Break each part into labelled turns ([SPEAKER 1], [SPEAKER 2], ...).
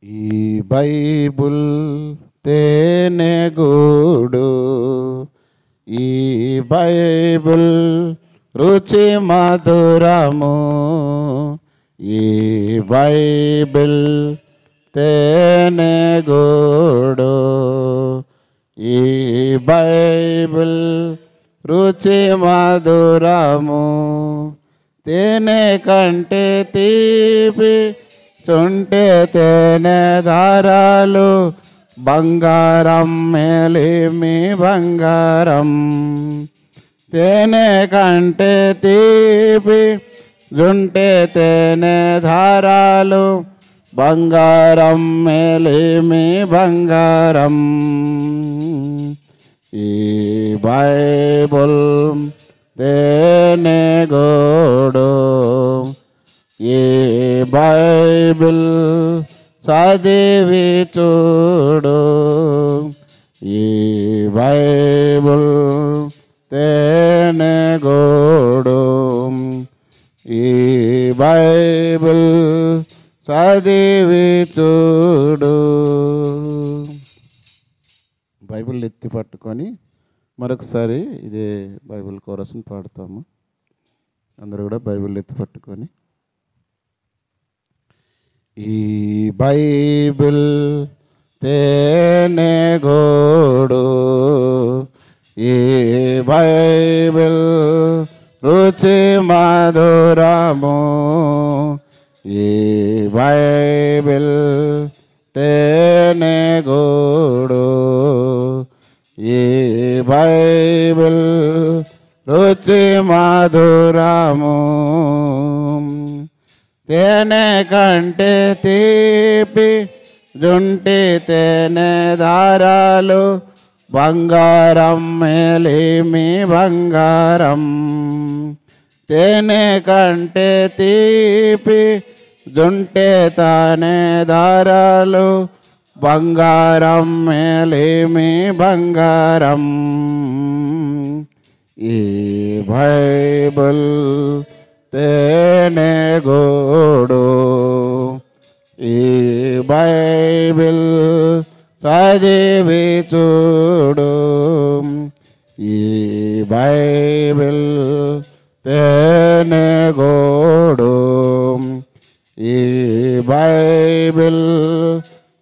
[SPEAKER 1] ఈ బైబుల్ తేనెగూడు, ఈ బైబుల్ రుచి మధురము, ఈ బైబిల్ తేనెగూడు, ఈ బైబిల్ రుచి మధురము, తేనె కంటే తీపి చుంటే తేనె ధారాలు, బంగారం మేలిమి బంగారం, తేనె కంటే తీపి జుంటే తేనె ధారాలు, బంగారం మేలిమి బంగారం. ఈ బైబుల్ తేనెగూడు, ఈ బైబిల్ చదివి చూడు, ఈ బైబిల్ తేనెగూడు, ఈ బైబిల్ చదివి చూడు. బైబిల్ ఎత్తి పట్టుకొని మరొకసారి ఇదే బైబిల్ కోరస్ని పాడతాము. అందరూ కూడా బైబిల్ ఎత్తి పట్టుకొని, ఈ బైబిల్ తేనెగూడు, ఈ బైబిల్ రుచి మధురము, ఈ బైబిల్ తేనెగూడు, ఈ బైబిల్ రుచి మధురము, తేనె కంటే తీపి జుంటి తేనె ధారాలు, బంగారం మేలిమి బంగారం, తేనె కంటే తీపి జుంటే తానే ధారాలు, బంగారం మేలిమి బంగారం. ఈ బైబిల్ తేనెగూడు, ఈ బైబిల్ చదివి చూడు, ఈ బైబిల్ తేనెగూడు, ఈ బైబిల్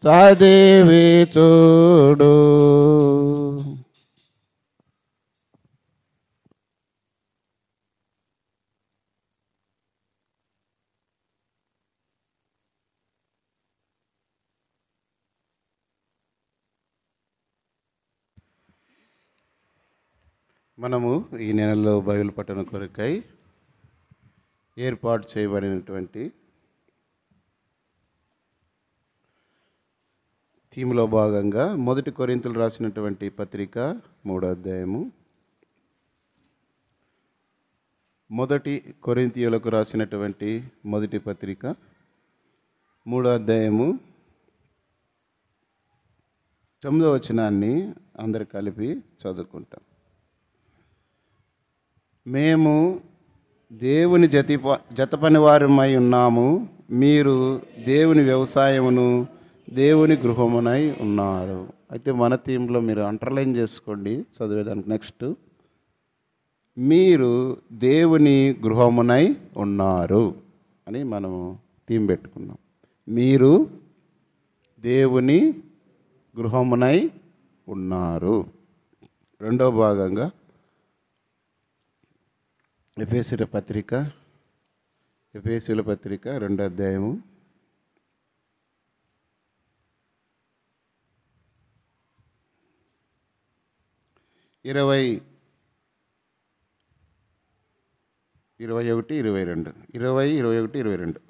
[SPEAKER 1] చదివి చూడు. మనము ఈ నెలలో బైబిల్ పఠన కొరకై ఏర్పాటు చేయబడినటువంటి థీమ్లో భాగంగా 1 కొరింథీయులకు రాసినటువంటి పత్రిక 3వ అధ్యాయము, 1 కొరింథీయులకు రాసినటువంటి మొదటి పత్రిక 3వ అధ్యాయము 9వ వచనాన్ని అందరు కలిపి చదువుకుంటాం. మేము దేవుని జతపని వారమై ఉన్నాము, మీరు దేవుని వ్యవసాయమును దేవుని గృహమునై ఉన్నారు. అయితే మన థీమ్లో మీరు అండర్లైన్ చేసుకోండి చదివేదానికి. నెక్స్ట్, మీరు దేవుని గృహమునై ఉన్నారు అని మనము థీమ్ పెట్టుకున్నాం. మీరు దేవుని గృహమునై ఉన్నారు. రెండవ భాగంగా ఎఫెసీయుల పత్రిక 2వ అధ్యాయము 21, 22.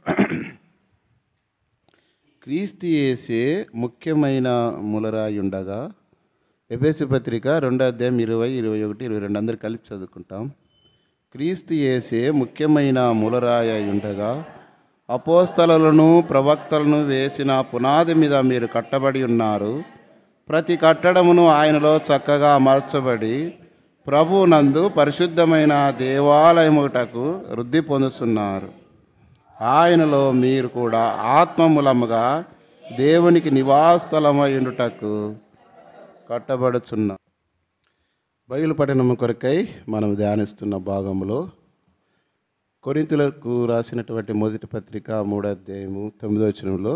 [SPEAKER 1] క్రీస్తు యేసే ముఖ్యమైన మూలరాయి ఉండగా, ఎఫెసీ పత్రిక 2వ అధ్యాయం 20, 21, 22 అందరు కలిపి చదువుకుంటాం. క్రీస్తు యేసే ముఖ్యమైన మూలరాయి ఉండగా, అపోస్తలులను ప్రవక్తలను వేసిన పునాది మీద మీరు కట్టబడి ఉన్నారు. ప్రతి కట్టడమును ఆయనలో చక్కగా అమర్చబడి ప్రభువునందు పరిశుద్ధమైన దేవాలయముటకు వృద్ధి పొందుతున్నారు. ఆయనలో మీరు కూడా ఆత్మ మూలముగా దేవునికి నివాసస్థలమై ఉండుటకు కట్టబడుచున్నాం. బైబిల్ పఠనం కొరకై మనం ధ్యానిస్తున్న భాగంలో కొరింథీయులకు రాసినటువంటి మొదటి పత్రిక 3వ అధ్యాయము 9వ వచనంలో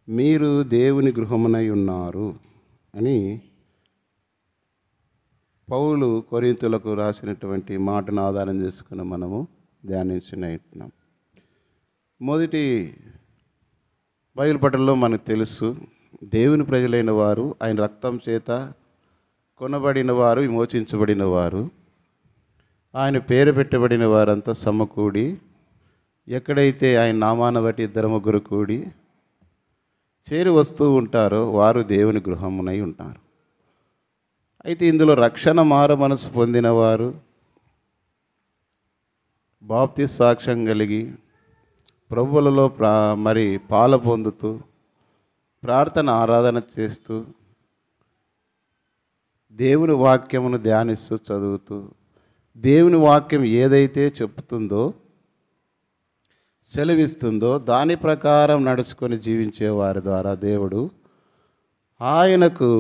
[SPEAKER 1] మీరు దేవుని గృహమునై ఉన్నారు అని పౌలు కొరింథీయులకు రాసినటువంటి మాటను ఆధారం చేసుకుని మనము ధ్యానించుకుంటున్నాం. మొదటి బైబిల్ పఠనంలో మనకు తెలుసు, దేవుని ప్రజలైన వారు ఆయన రక్తం చేత కొనబడిన వారు, విమోచించబడిన వారు, ఆయన పేరు పెట్టబడిన వారంతా సమకూడి ఎక్కడైతే ఆయన నామాన బట్టి ఇద్దరు ముగ్గురు కూడి చేరి వస్తూ ఉంటారో వారు దేవుని గృహమునై ఉంటారు. అయితే ఇందులో రక్షణ మారు మనసు పొందినవారు, బాప్తిస్మ సాక్ష్యం కలిగి ప్రభువులలో మరి పాలు పొందుతూ ప్రార్థన ఆరాధన చేస్తూ దేవుని వాక్యమును ధ్యానిస్తూ చదువుతూ దేవుని వాక్యం ఏదైతే చెప్తుందో సెలవిస్తుందో దాని ప్రకారం నడుచుకొని జీవించే వారి ద్వారా దేవుడు ఆయనకు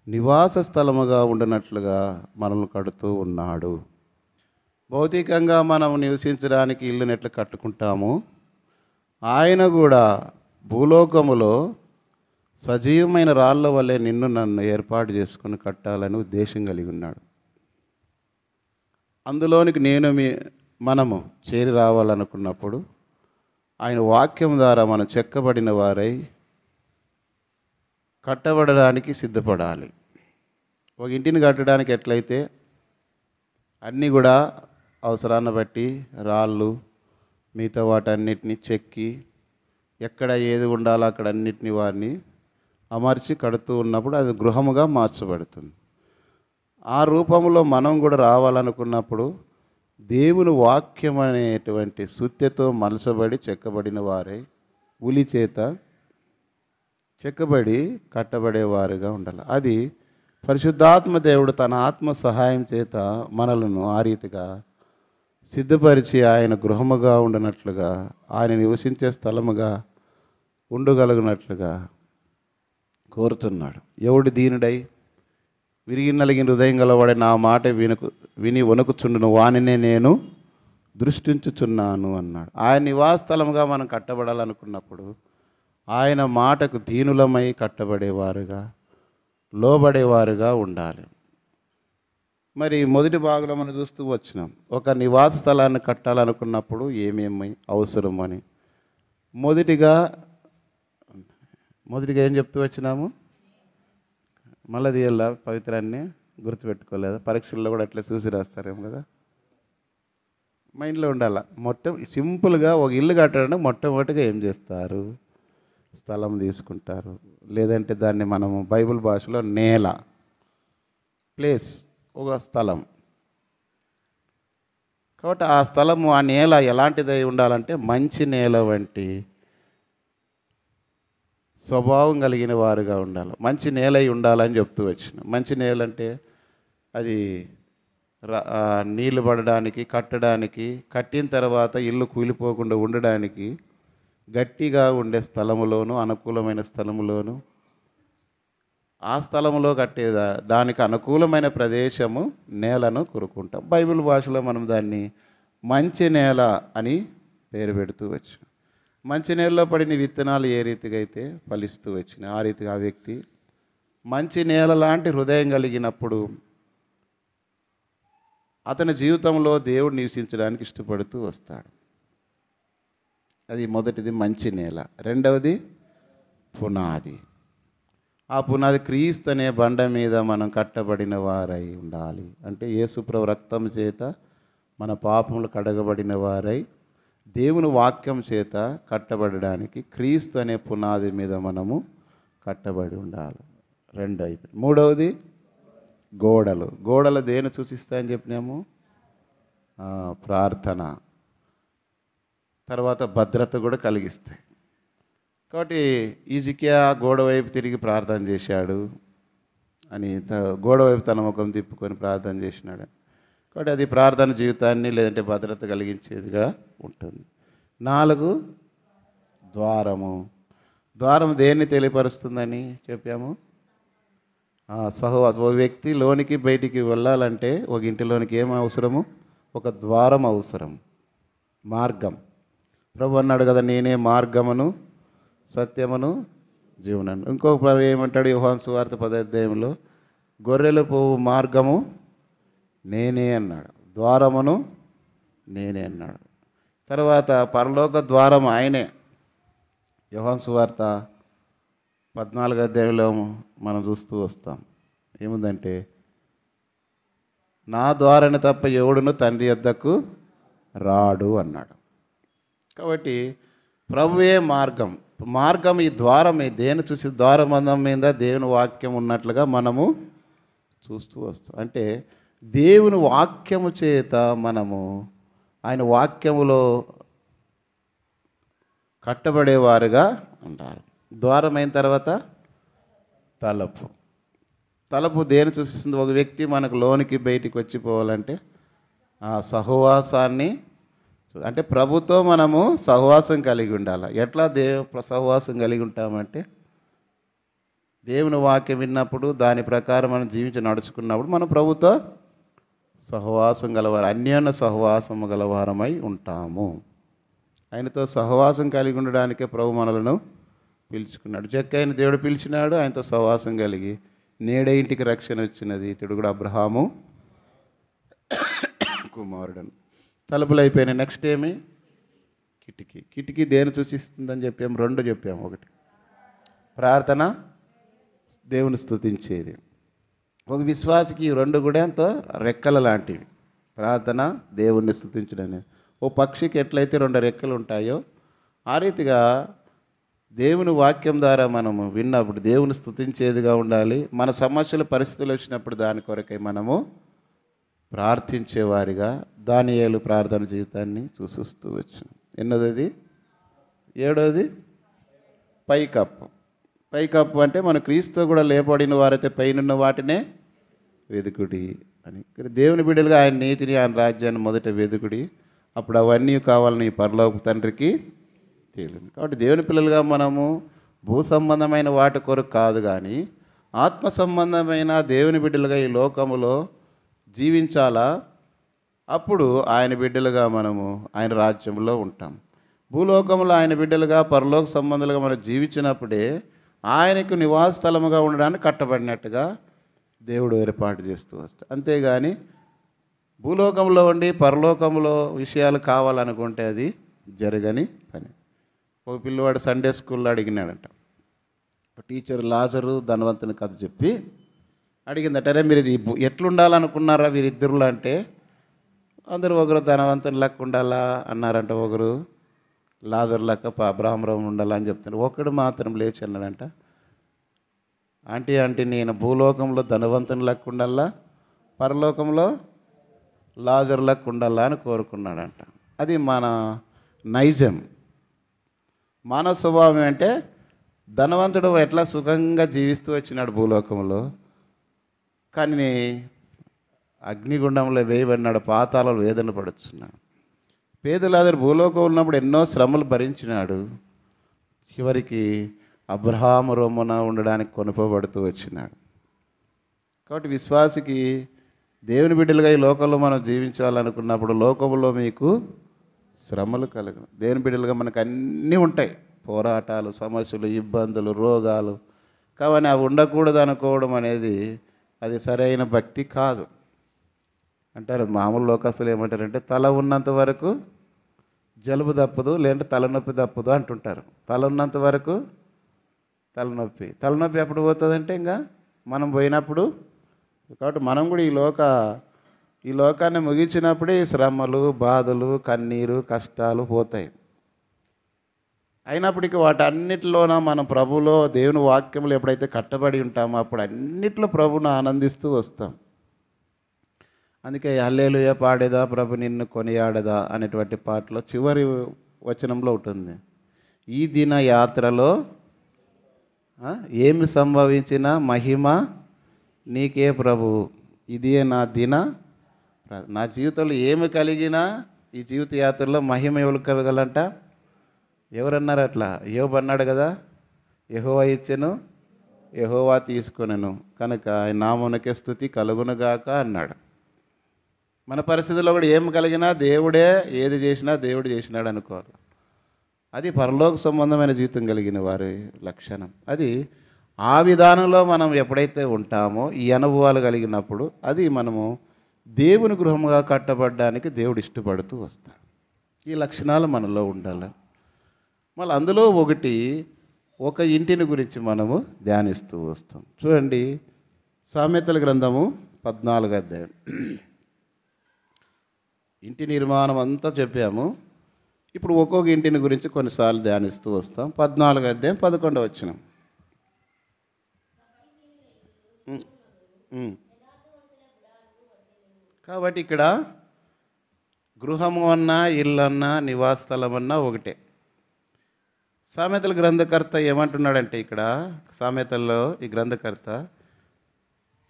[SPEAKER 1] నివాస స్థలముగా ఉండనట్లుగా మనల్ని కడుతూ ఉన్నాడు. భౌతికంగా మనం నివసించడానికి ఇల్లుని ఎట్లా కట్టుకుంటామో ఆయన కూడా భూలోకములో సజీవమైన రాళ్ళ వల్లే నిన్ను నన్ను ఏర్పాటు చేసుకుని కట్టాలని ఉద్దేశం కలిగి ఉన్నాడు. అందులోనికి మనము చేరి రావాలనుకున్నప్పుడు ఆయన వాక్యం ద్వారా మనం చెక్కబడిన వారై కట్టబడడానికి సిద్ధపడాలి. ఒక ఇంటిని కట్టడానికి ఎట్లయితే అన్నీ కూడా అవసరాన్ని బట్టి రాళ్ళు మిగతా వాటన్నిటిని చెక్కి ఎక్కడ ఏది ఉండాలో అక్కడ అన్నిటిని వారిని అమర్చి కడుతూ ఉన్నప్పుడు అది గృహముగా మార్చబడుతుంది. ఆ రూపంలో మనం కూడా రావాలనుకున్నప్పుడు దేవుని వాక్యం అనేటువంటి సుత్తెతో మలసబడి చెక్కబడిన వారై ఉలి చేత చెక్కబడి కట్టబడేవారుగా ఉండాలి. అది పరిశుద్ధాత్మ దేవుడు తన ఆత్మ సహాయం చేత మనలను ఆ రీతిగా సిద్ధపరిచి ఆయన గృహముగా ఉండనట్లుగా, ఆయన నివసించే స్థలముగా ఉండగలిగినట్లుగా కోరుతున్నాడు. ఎవడు దీనుడై విరిగి నలిగిన హృదయం గలవాడే నా మాట విని వణుకుచుండును వానినే నేను దృష్టించుచున్నాను అన్నాడు. ఆయన నివాసస్థలముగా మనం కట్టబడాలనుకున్నప్పుడు ఆయన మాటకు దీనులమై కట్టబడేవారుగా, లోబడేవారుగా ఉండాలి. మరి మొదటి భాగంలో మనం చూస్తూ వచ్చినాం, ఒక నివాస స్థలాన్ని కట్టాలనుకున్నప్పుడు ఏమేమి అవసరం అని. మొదటిగా ఏం చెప్తూ వచ్చినాము, మళ్ళీ తీయాల పవిత్రాన్ని గుర్తుపెట్టుకోలేదు, పరీక్షల్లో కూడా అట్లా చూసి రాస్తారేమో కదా, మైండ్లో ఉండాల. సింపుల్గా ఒక ఇల్లు కట్టడానికి మొట్టమొదటిగా ఏం చేస్తారు, స్థలం తీసుకుంటారు. లేదంటే దాన్ని మనము బైబిల్ భాషలో నేల, ప్లేస్, ఒక స్థలం. కాబట్టి ఆ స్థలము, ఆ నేల ఎలాంటిదై ఉండాలంటే మంచి నేల వంటి స్వభావం కలిగిన వారుగా ఉండాలి. మంచి నేల అయి ఉండాలని చెప్తూ వచ్చిన. మంచి నేల అంటే అది నీళ్లు పడడానికి, కట్టడానికి, కట్టిన తర్వాత ఇల్లు కూలిపోకుండా ఉండడానికి గట్టిగా ఉండే స్థలములోను, అనుకూలమైన స్థలములోను, ఆ స్థలంలో కట్టేదా దానికి అనుకూలమైన ప్రదేశము నేలను కోరుకుంటాం. బైబిల్ భాషలో మనం దాన్ని మంచి నేల అని పేరు పెడుతూ వచ్చాం. మంచి నేలలో పడిన విత్తనాలు ఏ రీతిగా అయితే ఫలిస్తూ వచ్చినాయి, ఆ రీతిగా ఆ వ్యక్తి మంచి నేల లాంటి హృదయం కలిగినప్పుడు అతని జీవితంలో దేవుడు నివసించడానికి ఇష్టపడుతూ వస్తాడు. అది మొదటిది మంచి నేల. రెండవది పునాది. ఆ పునాది క్రీస్తు అనే బండ మీద మనం కట్టబడిన వారై ఉండాలి. అంటే యేసుప్రభు రక్తం చేత మన పాపములు కడగబడిన వారై దేవుని వాక్యం చేత కట్టబడడానికి క్రీస్తు అనే పునాది మీద మనము కట్టబడి ఉండాలి. రెండు అయిపోయింది. మూడవది గోడలు దేని సూచిస్తాయని చెప్పినాము, ప్రార్థన, తర్వాత భద్రత కూడా కలిగిస్తాయి. కాబట్టి హిజ్కియా గోడ వైపు తిరిగి ప్రార్థన చేశాడు అని, గోడ వైపు తన ముఖం తిప్పుకొని ప్రార్థన చేసినాడు. కాబట్టి అది ప్రార్థన జీవితాన్ని లేదంటే భద్రత కలిగించేదిగా ఉంటుంది. 4 ద్వారము. ద్వారం దేన్ని తెలియపరుస్తుందని చెప్పాము? సహవాసం. ఒక వ్యక్తి లోనికి బయటికి వెళ్ళాలంటే ఒక ఇంటిలోనికి ఏం అవసరము? ఒక ద్వారం అవసరం, మార్గం. ప్రభు అన్నాడు కదా, నేనే మార్గమును సత్యమును జీవనను. ఇంకొక ఏమంటాడు యోహాను సువార్త 10వ అధ్యాయంలో, గొర్రెలు పోవు మార్గము నేనే అన్నాడు, ద్వారమును నేనే అన్నాడు. తర్వాత పరలోక ద్వారం ఆయనే. యోహాను సువార్త 14వ అధ్యాయంలో మనం చూస్తూ వస్తాం. ఏముందంటే, నా ద్వారానే తప్ప ఎవడును తండ్రి యొద్దకు రాడు అన్నాడు. కాబట్టి ప్రభువే మార్గం. మార్గం ఈ ద్వారమే. దేని చూసి ద్వారబంధం మీద దేవుని వాక్యం ఉన్నట్లుగా మనము చూస్తూ వస్తాం. అంటే దేవుని వాక్యము చేత మనము ఆయన వాక్యములో కట్టబడేవారుగా ఉంటారు. ద్వారం అయిన తర్వాత తలుపు. తలుపు దేని సూచిస్తుంది? ఒక వ్యక్తి మనకు లోనికి బయటికి వచ్చిపోవాలంటే ఆ సహవాసాన్ని, అంటే ప్రభుతో మనము సహవాసం కలిగి ఉండాలి. ఎట్లా సహవాసం కలిగి ఉంటామంటే, దేవుని వాక్యం విన్నప్పుడు దాని ప్రకారం మనం జీవించి నడుచుకున్నప్పుడు మనం ప్రభుతో సహవాసం గలవారు, అన్యోన్య సహవాసము గలవారమై ఉంటాము. ఆయనతో సహవాసం కలిగి ఉండడానికే ప్రభు మనలను పిలుచుకున్నాడు. జక్కైన దేవుడు పిలిచినాడు, ఆయనతో సహవాసం కలిగి నేడే ఇంటికి రక్షణ వచ్చినది. ఇతడు కూడా అబ్రహాము కుమారుడను. తలుపులు అయిపోయినాయి. నెక్స్ట్ ఏమి? కిటికీ. కిటికీ దేని సూచిస్తుందని చెప్పాము? 2 చెప్పాము. ఒకటి ప్రార్థన, దేవుని స్తుతించేది. ఒక విశ్వాసికి ఈ 2 కూడా ఎంతో రెక్కల లాంటివి. ప్రార్థన, దేవుణ్ణి స్తుతించడం. ఓ పక్షికి ఎట్లయితే 2 రెక్కలు ఉంటాయో ఆ రీతిగా దేవుని వాక్యం ద్వారా మనము విన్నప్పుడు దేవుని స్తుతించేదిగా ఉండాలి. మన సమస్యల పరిస్థితులు వచ్చినప్పుడు దాని కొరకై మనము ప్రార్థించేవారిగా దానియేలు ప్రార్థన జీవితాన్ని చూసిస్తూ వచ్చాం. ఎన్నోది? 7వది పైకప్పు. పైకప్పు అంటే మన క్రీస్తు కూడా లేపడిన వారైతే పైనున్న వాటినే వెదుకుడి అని. దేవుని బిడ్డలుగా ఆయన నీతిని, ఆయన రాజ్యాన్ని మొదట వెదుకుడి, అప్పుడు అవన్నీ కావాలని పరలోక తండ్రికి తెలియదు. కాబట్టి దేవుని పిల్లలుగా మనము భూ సంబంధమైన వాటి కొరకు కాదు కానీ ఆత్మ సంబంధమైన దేవుని బిడ్డలుగా ఈ లోకములో జీవించాలా. అప్పుడు ఆయన బిడ్డలుగా మనము ఆయన రాజ్యంలో ఉంటాం. భూలోకంలో ఆయన బిడ్డలుగా పరలోక సంబంధాలుగా మనం జీవించినప్పుడే ఆయనకు నివాస స్థలముగా ఉండడానికి కట్టబడినట్టుగా దేవుడు ఏర్పాటు చేస్తూ వస్తాడు. అంతేగాని భూలోకంలో ఉండి పరలోకంలో విషయాలు కావాలనుకుంటే అది జరగని పని. ఒక పిల్లవాడు సండే స్కూల్లో అడిగినాడంట. టీచర్ లాజరు ధనవంతుని కథ చెప్పి అడిగిందట, అరే మీరు ఎట్లుండాలనుకున్నారా వీరిద్దరులో అంటే, అందరూ ఒకరు ధనవంతుని లెక్క ఉండాలా అన్నారంట, ఒకరు లాజర్ లెక్క అబ్రాహ్మరం ఉండాలని చెప్తున్నారు. ఒకడు మాత్రం లేచి అన్నాడంట, ఆంటీ నేను భూలోకంలో ధనవంతుని లెక్క ఉండాలా, పరలోకంలో లాజర్ లెక్క ఉండాలా అని కోరుకున్నాడంట. అది మన నైజం, మానవ స్వభావం. అంటే ధనవంతుడు ఎట్లా సుఖంగా జీవిస్తూ వచ్చినాడు భూలోకంలో, కానీ అగ్నిగుండంలో వేయబడినాడు, పాతాళంలో వేదన పడుతున్నాడు. పేదలాదరు భూలోకం ఉన్నప్పుడు ఎన్నో శ్రమలు భరించినాడు. చివరికి అబ్రహాము రొమ్మున ఉండడానికి కొనుకోబడుతూ వచ్చినాడు. కాబట్టి విశ్వాసికి దేవుని బిడ్డలుగా ఈ లోకంలో మనం జీవించాలనుకున్నప్పుడు లోకంలో మీకు శ్రమలు కలుగు. దేవుని బిడ్డలుగా మనకు అన్నీ ఉంటాయి, పోరాటాలు, సమస్యలు, ఇబ్బందులు, రోగాలు. కానీ అవి ఉండకూడదు అనుకోవడం అనేది అది సరైన భక్తి కాదు. అంటారు మామూలు లోకస్తులు ఏమంటారంటే, తల ఉన్నంత వరకు జలుబు తప్పదు, లేదంటే తలనొప్పి తప్పదు అంటుంటారు. తల ఉన్నంత వరకు తలనొప్పి ఎప్పుడు పోతుందంటే ఇంకా మనం పోయినప్పుడు. కాబట్టి మనం కూడా ఈ లోకాన్ని ముగించినప్పుడే ఈ శ్రమలు, బాధలు, కన్నీరు, కష్టాలు పోతాయి. అయినప్పటికీ వాటన్నిటిలోన మనం ప్రభులో దేవుని వాక్యములు ఎప్పుడైతే కట్టబడి ఉంటామో అప్పుడు అన్నిట్లో ప్రభును ఆనందిస్తూ వస్తాం. అందుకే హల్లెలూయా పాడేదా ప్రభు నిన్ను కొనియాడదా అనేటువంటి పాటలో చివరి వచనంలో ఉంటుంది, ఈ దిన యాత్రలో ఏమి సంభవించినా మహిమ నీకే ప్రభు, ఇదే నా జీవితంలో ఏమి కలిగినా ఈ జీవిత యాత్రలో మహిమ ఎవరు కలగాలంట? ఎవరన్నారు అట్లా? యోబు అన్నాడు కదా, యెహోవా ఇచ్చెను, యెహోవా తీసుకొనెను, కనుక ఆయన నామమునకే స్తుతి కలుగునుగాక అన్నాడు. మన పరిస్థితుల్లో కూడా ఏం కలిగినా దేవుడే, ఏది చేసినా దేవుడు చేసినాడు అనుకోవాలి. అది పరలోక సంబంధమైన జీవితం కలిగిన వారి లక్షణం. అది ఆ విధానంలో మనం ఎప్పుడైతే ఉంటామో, ఈ అనుభవాలు కలిగినప్పుడు అది మనము దేవుని గృహముగా కట్టబడడానికి దేవుడు ఇష్టపడుతూ వస్తాడు. ఈ లక్షణాలు మనలో ఉండాలి. మళ్ళీ అందులో ఒక ఇంటిని గురించి మనము ధ్యానిస్తూ వస్తాం. చూడండి, సామెతల గ్రంథము 14వ అధ్యాయం. ఇంటి నిర్మాణం అంతా చెప్పాము. ఇప్పుడు ఒక్కొక్క ఇంటిని గురించి కొన్నిసార్లు ధ్యానిస్తూ వస్తాం. 14వ అధ్యాయం 11వ వచనం. కాబట్టి ఇక్కడ గృహము అన్నా, ఇల్లు అన్నా, నివాస స్థలం అన్నా ఒకటే. సామెతల గ్రంథకర్త ఏమంటున్నాడంటే ఇక్కడ సామెతల్లో ఈ గ్రంథకర్త,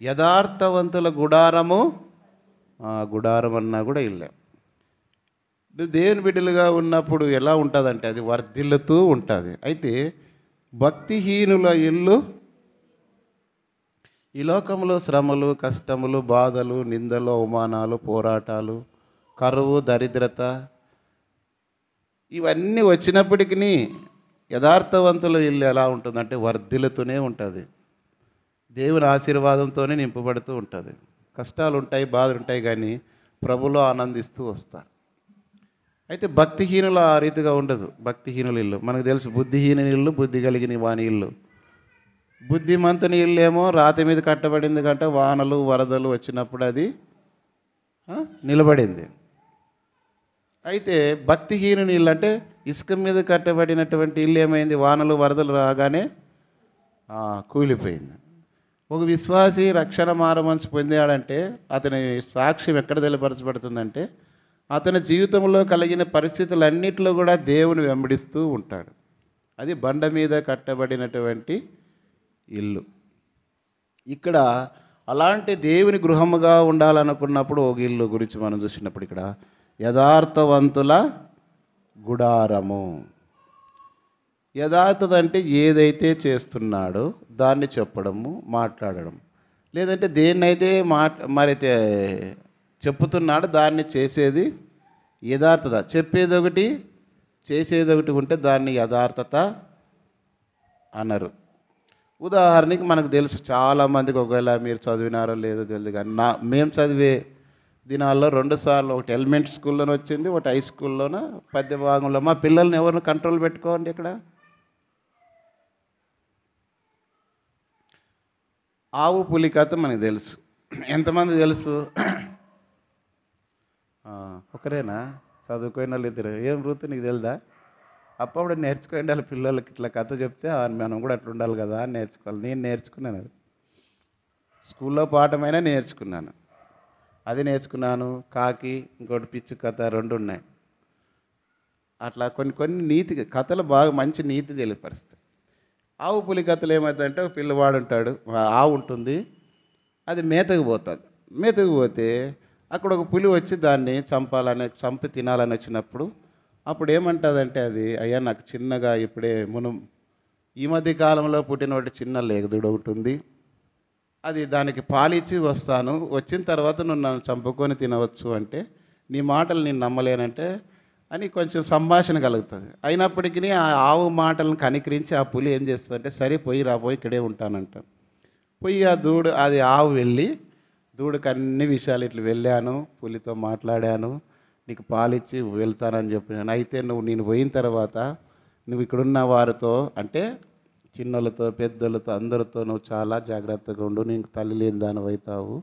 [SPEAKER 1] యథార్థవంతుల గుడారము, గుడారం అన్నా కూడా ఇల్లే. దేవుని బిడ్డలుగా ఉన్నప్పుడు ఎలా ఉంటుందంటే అది వర్ధిల్లుతూ ఉంటుంది. అయితే భక్తిహీనుల ఇల్లు, ఈ లోకంలో శ్రమలు, కష్టములు, బాధలు, నిందలు, అవమానాలు, పోరాటాలు, కరువు, దరిద్రత ఇవన్నీ వచ్చినప్పటికీ యథార్థవంతుల ఇల్లు ఎలా ఉంటుందంటే వర్ధిల్లుతూనే ఉంటుంది. దేవుని ఆశీర్వాదంతోనే నింపబడుతూ ఉంటుంది. కష్టాలు ఉంటాయి, బాధలు ఉంటాయి, కానీ ప్రభులో ఆనందిస్తూ వస్తారు. అయితే భక్తిహీనుల ఆ రీతిగా ఉండదు. భక్తిహీనుల ఇల్లు మనకు తెలుసు, బుద్ధిహీన ఇల్లు, బుద్ధి కలిగిన వాని ఇల్లు. బుద్ధిమంతుని ఇల్లు ఏమో రాతి మీద కట్టబడింది కంటే వానలు వరదలు వచ్చినప్పుడు అది నిలబడింది. అయితే భక్తిహీనుని ఇల్లు అంటే ఇసుక మీద కట్టబడినటువంటి ఇల్లు ఏమైంది, వానలు వరదలు రాగానే కూలిపోయింది. ఒక విశ్వాసి రక్షణ మారమనిసి పొందాడంటే అతని సాక్ష్యం ఎక్కడ తెలియపరచబడుతుందంటే అతని జీవితంలో కలిగిన పరిస్థితులన్నింటిలో కూడా దేవుని వెంబడిస్తూ ఉంటాడు. అది బండ మీద కట్టబడినటువంటి ఇల్లు. ఇక్కడ అలాంటి దేవుని గృహముగా ఉండాలనుకున్నప్పుడు ఒక ఇల్లు గురించి మనం చూసినప్పుడు ఇక్కడ యథార్థవంతుల గుడారము. యథార్థత అంటే ఏదైతే చేస్తున్నాడో దాన్ని చెప్పడము, మాట్లాడడం. లేదంటే దేన్నైతే మరైతే చెప్పుతున్నాడో దాన్ని చేసేది యథార్థత. చెప్పేది ఒకటి, చేసేది ఒకటి ఉంటే దాన్ని యథార్థత అనరు. ఉదాహరణకి మనకు తెలుసు, చాలామందికి, ఒకవేళ మీరు చదివినారో లేదో తెలియదు కానీ మేము చదివే దినాల్లో 2 సార్లు, ఒకటి ఎలిమెంటరీ స్కూల్లోనే వచ్చింది, ఒకటి హై స్కూల్లోన పద్య భాగంలో. మా పిల్లల్ని ఎవరిని కంట్రోల్ పెట్టుకోండి. ఇక్కడ ఆవు పులి కథ మనకు తెలుసు. ఎంతమంది తెలుసు? ఒకరేనా? చదువుకోయిన వాళ్ళు ఇద్దరు. ఏం వృత్తి నీకు తెలుదా? అప్పుడు నేర్చుకోండి. వాళ్ళ పిల్లలకి ఇట్లా కథ చెప్తే మనం కూడా అట్లా ఉండాలి కదా అని నేర్చుకోవాలి. నేను నేర్చుకున్నాను అది. స్కూల్లో పాఠమైనా నేర్చుకున్నాను. అది నేర్చుకున్నాను. కాకి, ఇంకోటి పిచ్చి కథ 2 ఉన్నాయి. అట్లా కొన్ని నీతి కథలు బాగా మంచి నీతి తెలియపరుస్తాయి. ఆవు పులి కథలు ఏమవుతాయంటే, ఒక పిల్లవాడు ఉంటాడు, ఆవు ఉంటుంది, అది మేతకు పోతుంది. మేతకు పోతే అక్కడ ఒక పులి వచ్చి దాన్ని చంపి తినాలని వచ్చినప్పుడు అప్పుడు ఏమంటుందంటే అది, అయ్యా నాకు చిన్నగా ఇప్పుడే ఈ మధ్య కాలంలో పుట్టినటువంటి చిన్న లేగదుడు ఒకటి ఉంది, అది దానికి పాలిచ్చి వస్తాను, వచ్చిన తర్వాత నువ్వు నన్ను చంపుకొని తినవచ్చు అంటే నీ మాటలు నేను నమ్మలేనంటే అని కొంచెం సంభాషణ కలుగుతుంది. అయినప్పటికీ ఆ ఆవు మాటలను కనికరించి ఆ పులి ఏం చేస్తుందంటే, సరే పోయి రాబోయి ఇక్కడే ఉంటానంట. పోయి అది ఆవు వెళ్ళి దూడకు అన్ని విషయాలు ఇట్లా వెళ్ళాను, పులితో మాట్లాడాను, నీకు పాలిచ్చి వెళ్తానని చెప్పినాను. అయితే నేను పోయిన తర్వాత నువ్వు ఇక్కడున్న వారితో, అంటే చిన్నలతో పెద్దలతో అందరితో నువ్వు చాలా జాగ్రత్తగా ఉండు, నీకు తల్లి లేని దాని అవుతావు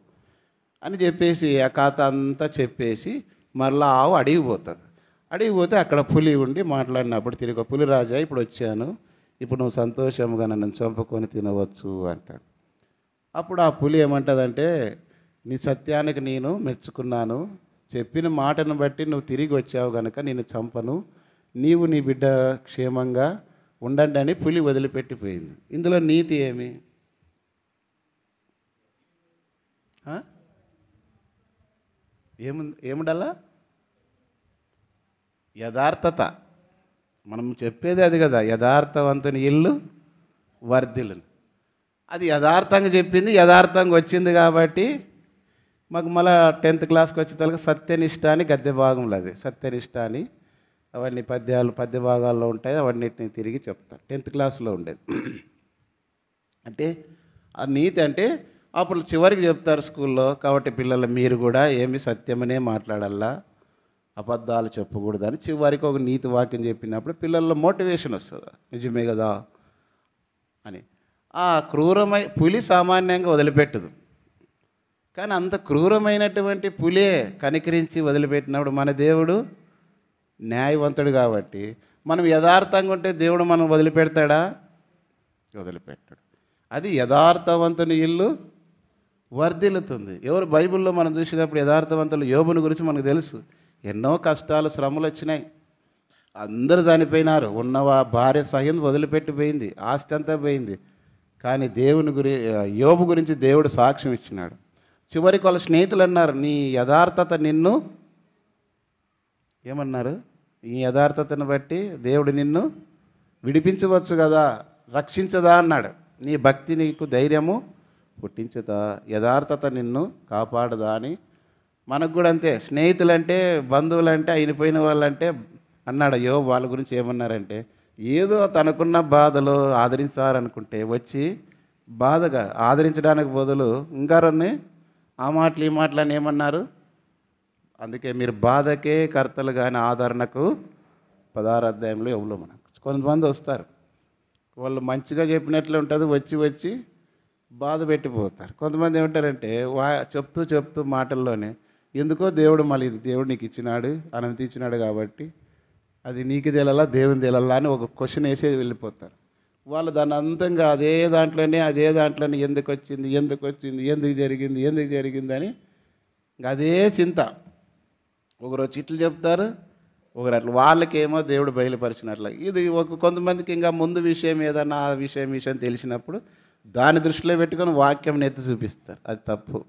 [SPEAKER 1] అని చెప్పేసి ఆ కథ అంతా చెప్పేసి మళ్ళీ ఆవు అడిగి పోతుంది. అడిగి పోతే అక్కడ పులి ఉండి మాట్లాడినప్పుడు తిరిగి, పులిరాజా ఇప్పుడు వచ్చాను, ఇప్పుడు నువ్వు సంతోషంగా నన్ను చంపుకొని తినవచ్చు అంటాడు. అప్పుడు ఆ పులి ఏమంటుందంటే, నీ సత్యానికి నేను మెచ్చుకున్నాను, చెప్పిన మాటను బట్టి నువ్వు తిరిగి వచ్చావు కనుక నేను చంపను, నీవు నీ బిడ్డ క్షేమంగా ఉండండి అని పులి వదిలిపెట్టిపోయింది. ఇందులో నీతి ఏమి? ఏముండాలా? యథార్థత. మనం చెప్పేది అది కదా, యథార్థవంతుని ఇల్లు వర్ధిల్లును. అది యథార్థంగా చెప్పింది, యథార్థంగా వచ్చింది కాబట్టి మాకు మళ్ళీ 10th క్లాస్కి వచ్చేసరికి సత్యనిష్ట అని గద్య భాగంలో అది సత్యనిష్ట అని అవన్నీ పద్య భాగాల్లో ఉంటాయి. అవన్నిటిని తిరిగి చెప్తారు. 10th క్లాస్లో ఉండేది. అంటే ఆ నీతి అంటే అప్పుడు చివరికి చెప్తారు స్కూల్లో. కాబట్టి పిల్లలు మీరు కూడా ఏమి సత్యమనే మాట్లాడాలా, అబద్ధాలు చెప్పకూడదని చివరికి ఒక నీతి వాక్యం చెప్పినప్పుడు పిల్లల్లో మోటివేషన్ వస్తుంది. నిజమే కదా అని. ఆ పులి సామాన్యంగా వదిలిపెట్టదు. కానీ అంత క్రూరమైనటువంటి పులే కనికరించి వదిలిపెట్టినప్పుడు మన దేవుడు న్యాయవంతుడు కాబట్టి మనం యథార్థంగా ఉంటే దేవుడు మనం వదిలిపెడతాడా? వదిలిపెట్టాడు. అది యథార్థవంతుని ఇల్లు వర్ధిల్లుతుంది. ఎవరు బైబిల్లో మనం చూసినప్పుడు యథార్థవంతులు యోబుని గురించి మనకు తెలుసు. ఎన్నో కష్టాలు శ్రమలు వచ్చినాయి, అందరూ చనిపోయినారు, భార్య సహితం వదిలిపెట్టిపోయింది, ఆస్తి అంతా పోయింది. కానీ యోబు గురించి దేవుడు సాక్ష్యం ఇచ్చినాడు. చివరికి వాళ్ళ స్నేహితులు అన్నారు, నీ యథార్థత నిన్ను ఏమన్నారు? ఈ యథార్థతను బట్టి దేవుడు నిన్ను విడిపించవచ్చు కదా, రక్షించదా అన్నాడు. నీ భక్తి నీకు ధైర్యము పుట్టించుదా, యథార్థత నిన్ను కాపాడదా అని. మనకు కూడా అంతే, స్నేహితులంటే బంధువులంటే అయిపోయిన వాళ్ళంటే అన్నాడు యోబు. వాళ్ళ గురించి ఏమన్నారంటే, ఏదో తనకున్న బాధలు ఆదరించాలనుకుంటే వచ్చి బాధగా ఆదరించడానికి బదులు ఇంకారని ఆ మాటలు ఈ మాటలు అని ఏమన్నారు? అందుకే మీరు బాధకే కర్తలు కానీ ఆదరణకు 16వ అధ్యాయంలో యోబులో మనకు కొంతమంది వస్తారు. వాళ్ళు మంచిగా చెప్పినట్లు ఉంటుంది, వచ్చి బాధ పెట్టిపోతారు. కొంతమంది ఏమంటారంటే చెప్తూ మాటల్లోనే ఎందుకో దేవుడు మళ్ళీ ఇది దేవుడు నీకు ఇచ్చినాడు, అనుమతి ఇచ్చినాడు కాబట్టి అది నీకు తెలలా దేవుని తెలలా అని ఒక క్వశ్చన్ వేసి వెళ్ళిపోతారు. వాళ్ళు దాన్ని అంతంగా అదే దాంట్లోనే ఎందుకు వచ్చింది ఎందుకు జరిగింది అని ఇంకా అదే చింత. ఒకరోజు ఇట్లు చెప్తారు, ఒకరు అట్లా. వాళ్ళకేమో దేవుడు బయలుపరిచినట్ల. ఇది కొంతమందికి ఇంకా ముందు విషయం ఏదన్నా ఆ విషయం తెలిసినప్పుడు దాని దృష్టిలో పెట్టుకొని వాక్యం ఎత్తి చూపిస్తారు. అది తప్పు.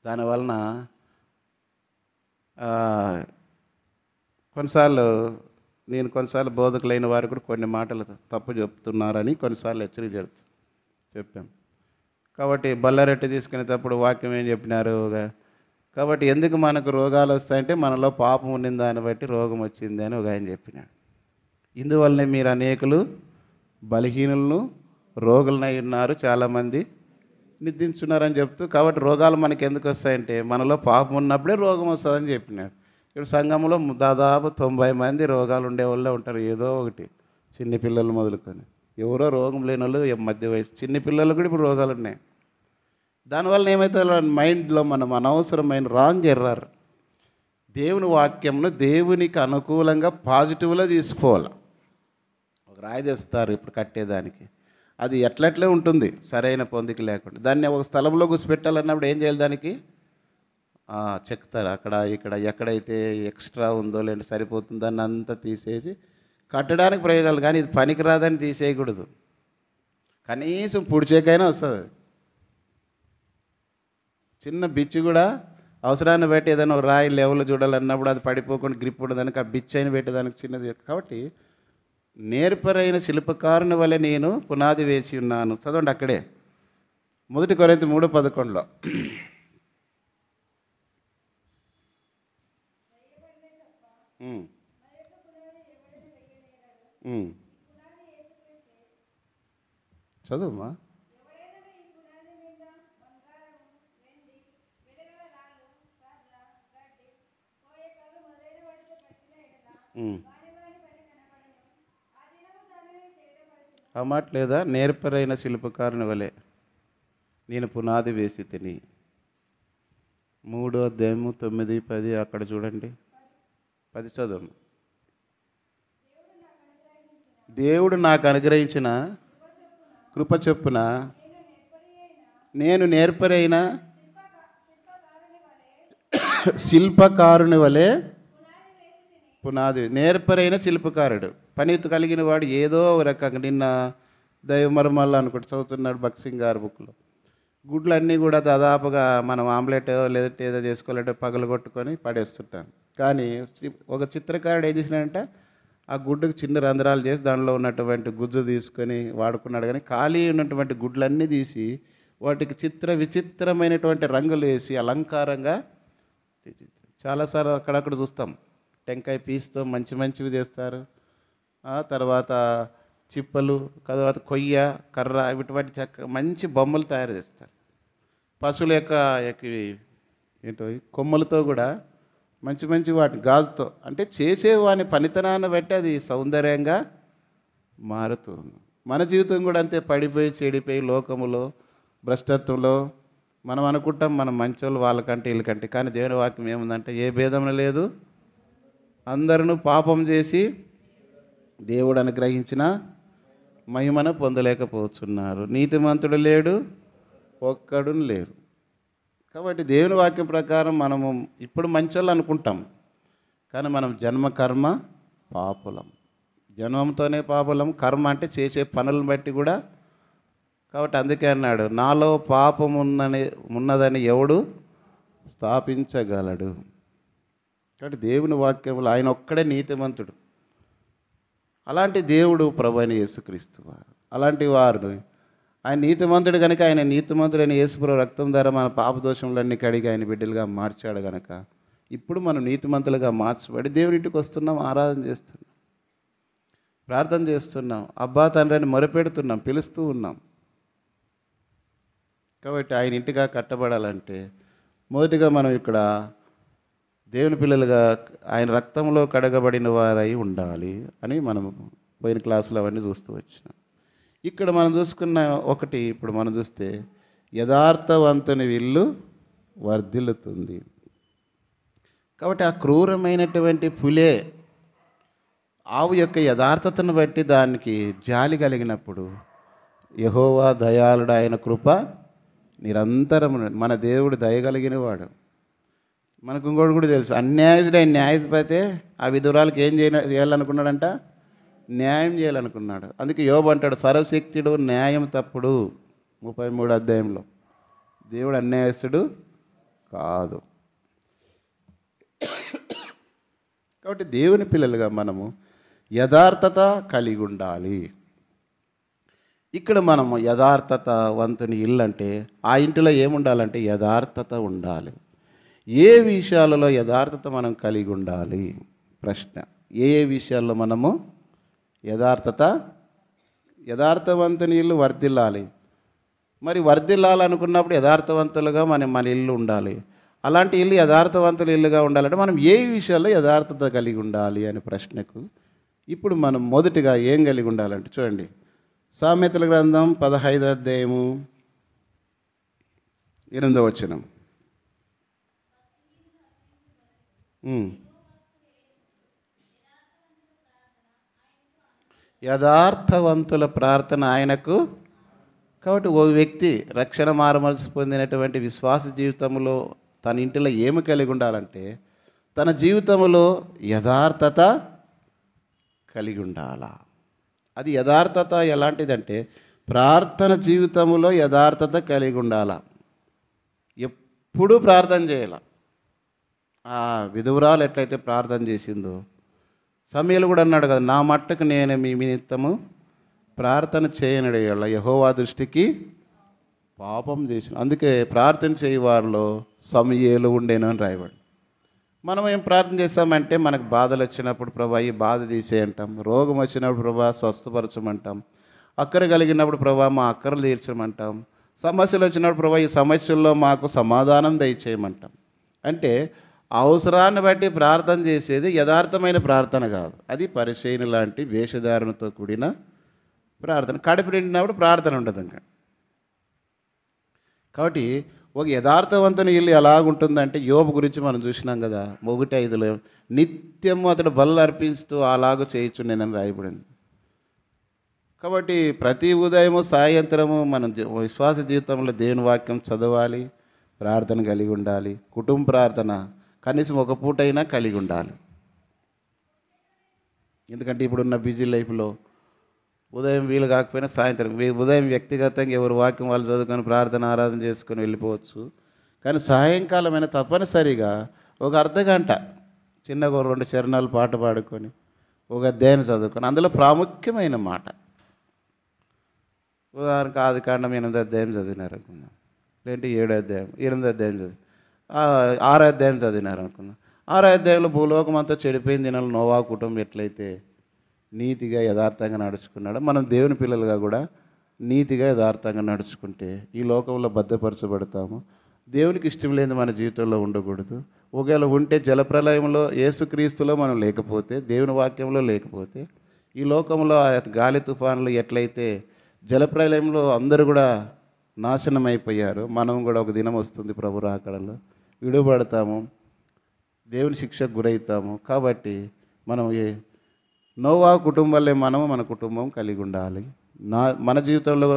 [SPEAKER 1] దానివలన కొన్నిసార్లు బోధకులైన వారు కూడా కొన్ని మాటలు తప్పు చెప్తున్నారని కొన్నిసార్లు హెచ్చరిక చెప్పాం. కాబట్టి బల్లారెట్టి తీసుకునేటప్పుడు వాక్యం ఏం చెప్పినారు? కాబట్టి ఎందుకు మనకు రోగాలు వస్తాయంటే మనలో పాపం ఉండిన దాన్ని బట్టి రోగం వచ్చింది అని ఒక ఆయన చెప్పినాడు. ఇందువల్లనే మీరు అనేకులు బలహీనులను రోగులనై ఉన్నారు, చాలామంది నిద్రించున్నారని చెప్తూ. కాబట్టి రోగాలు మనకి ఎందుకు వస్తాయంటే మనలో పాపం ఉన్నప్పుడే రోగం వస్తుందని చెప్పినాడు. ఇప్పుడు సంఘంలో దాదాపు 90 మంది రోగాలు ఉండేవాళ్ళే ఉంటారు, ఏదో ఒకటి. చిన్న పిల్లలు మొదలుకొని ఎవరో రోగం లేని వాళ్ళు మధ్య వయసు చిన్న పిల్లలు కూడా ఇప్పుడు రోగాలు ఉన్నాయి. దానివల్ల ఏమైతే మైండ్లో మనం అనవసరమైన రాంగ్ ఎర్రర్. దేవుని వాక్యంను దేవునికి అనుకూలంగా పాజిటివ్లో తీసుకోవాలి. ఒక రాయి తెస్తారు ఇప్పుడు కట్టేదానికి, అది ఎట్లట్లే ఉంటుంది సరైన పొందిక లేకుండా. దాన్ని ఒక స్థలంలో గుసిపెట్టాలన్నప్పుడు ఏం చేయాలి? దానికి చెక్తారు అక్కడ ఇక్కడ ఎక్కడైతే ఎక్స్ట్రా ఉందో లేదంటే సరిపోతుందో దాన్ని అంతా తీసేసి కట్టడానికి ప్రయోజనాలు. కానీ ఇది పనికిరాదని తీసేయకూడదు, కనీసం పుడిచేకైనా వస్తుంది. చిన్న బిచ్చు కూడా అవసరాన్ని బట్టి ఏదైనా ఒక రాయి లెవెల్ చూడాలన్నప్పుడు అది పడిపోకుండా గ్రిప్ ఉండదానికి ఆ బిచ్చు అయిన పెట్టేదానికి చిన్నది. కాబట్టి నేర్పరైన శిల్పకారుని వలె నేను పునాది వేసి ఉన్నాను. చదవండి అక్కడే 1 కొరింథీ 3:11. చదువుమా. ఆ మాట లేదా? నేర్పరైన శిల్పకారుని వలె నేను పునాది వేసి తిని. 3వ అధ్యాయము 9, 10 అక్కడ చూడండి. 10 చదువు. దేవుడు నాకు అనుగ్రహించిన కృప చొప్పున నేను నేర్పరైన శిల్పకారుని వలె పునాది. నేర్పరైన శిల్పకారుడు, పనితు కలిగిన వాడు. ఏదో ఒక రకంగా నిన్న దైవమర్మాలు అనుకుంటే చదువుతున్నాడు భక్త్ సింగ్ గారి బుక్లో. గుడ్లన్నీ కూడా దాదాపుగా మనం ఆమ్లెట్ లేదంటే ఏదో చేసుకోవాలంటే పగలు కొట్టుకొని పడేస్తుంటాం. కానీ ఒక చిత్రకారుడు ఏం చేసినాడంటే ఆ గుడ్డుకు చిన్న రంధ్రాలు చేసి దానిలో ఉన్నటువంటి గుజ్జు తీసుకొని వాడుకున్నాడు. కానీ ఖాళీ ఉన్నటువంటి గుడ్లన్నీ తీసి వాటికి విచిత్రమైనటువంటి రంగులు వేసి అలంకారంగా చాలాసార్లు అక్కడక్కడ చూస్తాం. టెంకాయ పీస్తో మంచివి చేస్తారు. తర్వాత చిప్పలు, తర్వాత కొయ్య, కర్ర, ఇటువంటి మంచి బొమ్మలు తయారు చేస్తారు. పశువుల యొక్క ఏంటో కొమ్మలతో కూడా మంచి వాటి గాజుతో, అంటే చేసేవాని పనితనాన్ని బట్టి అది సౌందర్యంగా మారుతుంది. మన జీవితం కూడా అంతే, పడిపోయి చెడిపోయి లోకములో భ్రష్టత్వంలో మనం అనుకుంటాం మనం మంచోళ్ళు వాళ్ళకంటే వీళ్ళకంటే. కానీ దేవుని వాక్యం ఏముందంటే ఏ భేదం లేదు, అందరూ పాపం చేసి దేవుడు అనుగ్రహించిన మహిమను పొందలేకపోతున్నారు. నీతిమంతుడు లేడు, ఒక్కడు లేరు. కాబట్టి దేవుని వాక్యం ప్రకారం మనము ఇప్పుడు మంచోళ్ళు అనుకుంటాం, కానీ మనం జన్మ కర్మ పాపులం. జన్మంతోనే పాపులం. కర్మ అంటే చేసే పనులను బట్టి కూడా. కాబట్టి అందుకే అన్నాడు, నాలో పాపం ఉన్నదని ఎవడు స్థాపించగలడు. కాబట్టి దేవుని వాక్యంలో ఆయన ఒక్కడే నీతిమంతుడు. అలాంటి దేవుడు ప్రభువైన యేసుక్రీస్తు వారు. అలాంటి వారు ఆయన నీతిమంతుడు కనుక, ఆయన నీతిమంతుడైన యేసుప్రభు రక్తం ద్వారా మన పాపదోషములన్నీ కడిగి ఆయన బిడ్డలుగా మార్చాడు కనుక ఇప్పుడు మనం నీతిమంతులుగా మార్చబడి దేవుని ఇంటికి వస్తున్నాం, ఆరాధన చేస్తున్నాం, ప్రార్థన చేస్తున్నాం, అబ్బా తండ్రి అని మొరపెడుతున్నాం, పిలుస్తూ ఉన్నాం. కాబట్టి ఆయన ఇంటిగా కట్టబడాలంటే మొదటిగా మనం ఇక్కడ దేవుని పిల్లలుగా ఆయన రక్తంలో కడగబడిన వారై ఉండాలి అని మనం పోయిన క్లాసులో అవన్నీ చూస్తూ వచ్చినాం. ఇక్కడ మనం చూసుకున్న ఒకటి, ఇప్పుడు మనం చూస్తే యథార్థవంతుని ఇల్లు వర్ధిల్లుతుంది. కాబట్టి ఆ క్రూరమైనటువంటి పులే ఆవు యొక్క యథార్థతను బట్టి దానికి జాలి కలిగినప్పుడు యెహోవా దయాళుడు, ఆయన కృప నిరంతరం. మన దేవుడు దయగలిగిన వాడు. మనకు ఇంకోటి కూడా తెలుసు, అన్యాయుడైన న్యాయాధిపతి ఆ విధురాలకు ఏం చేయాలనుకున్నాడంట, న్యాయం చేయాలనుకున్నాడు. అందుకే యోబు అంటాడు, సర్వశక్తుడు న్యాయం తప్పుడు 33 అధ్యాయంలో. దేవుడు అన్యాయస్తుడు కాదు. కాబట్టి దేవుని పిల్లలుగా మనము యథార్థత కలిగి ఉండాలి. ఇక్కడ మనము యథార్థతవంతుని ఇల్లు అంటే ఆ ఇంటిలో ఏముండాలంటే యథార్థత ఉండాలి. ఏ విషయాలలో యథార్థత మనం కలిగి ఉండాలి? ప్రశ్న. ఏ విషయాల్లో మనము యథార్థవంతుని ఇల్లు వర్ధిల్లాలి. మరి వర్ధిల్లాలనుకున్నప్పుడు యథార్థవంతులుగా మన ఇల్లు ఉండాలి. అలాంటి ఇల్లు యథార్థవంతుల ఇల్లుగా ఉండాలంటే మనం ఏ విషయాల్లో యథార్థత కలిగి ఉండాలి అనే ప్రశ్నకు ఇప్పుడు మనం మొదటిగా ఏం కలిగి ఉండాలంటే చూడండి, సామెతల గ్రంథం 15వ అధ్యాయము 8వ వచనం. యథార్థవంతుల ప్రార్థన ఆయనకు. కాబట్టి ఓ వ్యక్తి రక్షణ మారమలసి పొందినటువంటి విశ్వాస జీవితంలో తన ఇంటిలో ఏమి కలిగి ఉండాలంటే తన జీవితంలో యథార్థత కలిగి ఉండాలా. అది యథార్థత ఎలాంటిదంటే ప్రార్థన జీవితంలో యథార్థత కలిగి ఉండాలా. ఎప్పుడూ ప్రార్థన చేయాల. ఆ విధురాలు ఎట్లయితే ప్రార్థన చేసిందో, సమయలు కూడా అన్నాడు కదా, నా మట్టుకు నేను మీ నిమిత్తము ప్రార్థన చేయనడే యెహోవా దృష్టికి పాపం చేసిన. అందుకే ప్రార్థన చేయ వారిలో సమయలు ఉండేను అని రాయబడి. మనం ఏం ప్రార్థన చేస్తామంటే మనకు బాధలు వచ్చినప్పుడు ప్రభా ఈ బాధ తీసేయంటాం, రోగం వచ్చినప్పుడు ప్రభా స్వస్థపరచమంటాం, అక్కర కలిగినప్పుడు ప్రభా మా అక్కరలు తీర్చమంటాం, సమస్యలు వచ్చినప్పుడు ప్రభా ఈ సమస్యల్లో మాకు సమాధానం దయచేయమంటాం. అంటే అవసరాన్ని బట్టి ప్రార్థన చేసేది యథార్థమైన ప్రార్థన కాదు. అది పరిచయన లాంటి వేషధారణతో కూడిన ప్రార్థన. కడుపు నిండినప్పుడు ప్రార్థన ఉండదు ఇంకా. కాబట్టి ఒక యథార్థవంతుని ఇల్లు ఎలాగుంటుందంటే యోబు గురించి మనం చూసినాం కదా, 1:5లో నిత్యము అతడు బలు అర్పిస్తూ అలాగూ చేయొచ్చు నేనని రాయబడింది. కాబట్టి ప్రతి ఉదయము సాయంత్రము మనం విశ్వాస జీవితంలో దేవుని వాక్యం చదవాలి, ప్రార్థన కలిగి ఉండాలి. కుటుంబ ప్రార్థన కనీసం ఒక పూటైనా కలిగి ఉండాలి. ఎందుకంటే ఇప్పుడున్న బిజీ లైఫ్లో ఉదయం వీలు కాకపోయినా సాయంత్రం, ఉదయం వ్యక్తిగతంగా ఎవరు వాక్యం వాళ్ళు చదువుకొని ప్రార్థన ఆరాధన చేసుకొని వెళ్ళిపోవచ్చు. కానీ సాయంకాలమైన తప్పనిసరిగా ఒక అర్ధగంట చిన్నగా 2 చరణాలు పాట పాడుకొని ఒక అధ్యాయం చదువుకొని అందులో ప్రాముఖ్యమైన మాట, ఉదాహరణకు ఆదికాండం 8వ అధ్యాయం చదివినారు అనుకుందాం, లేదంటే 7వ అధ్యాయం 8వ అధ్యాయం చదివి 6వ అధ్యాయం చదివినారు అనుకుందాం. 6వ అధ్యాయంలో భూలోకం అంతా చెడిపోయిన దినాలు నోవా కుటుంబం ఎట్లయితే నీతిగా యథార్థంగా నడుచుకున్నాడో, మనం దేవుని పిల్లలుగా కూడా నీతిగా యథార్థంగా నడుచుకుంటే ఈ లోకంలో భద్రపరచబడతాము. దేవునికి ఇష్టం లేని మన జీవితంలో ఉండకూడదు. ఒకవేళ ఉంటే జలప్రలయంలో యేసుక్రీస్తులో మనం లేకపోతే, దేవుని వాక్యంలో లేకపోతే, ఈ లోకంలో ఆ గాలి తుఫాన్లు ఎట్లయితే జలప్రలయంలో అందరూ కూడా నాశనం అయిపోయారు, మనం కూడా ఒక దినం వస్తుంది ప్రభు రాకడలో విడుబడతాము, దేవుని శిక్షకు గురవుతాము. కాబట్టి మనం నోవా కుటుంబాలే మన కుటుంబం కలిగి ఉండాలి. మన జీవితంలో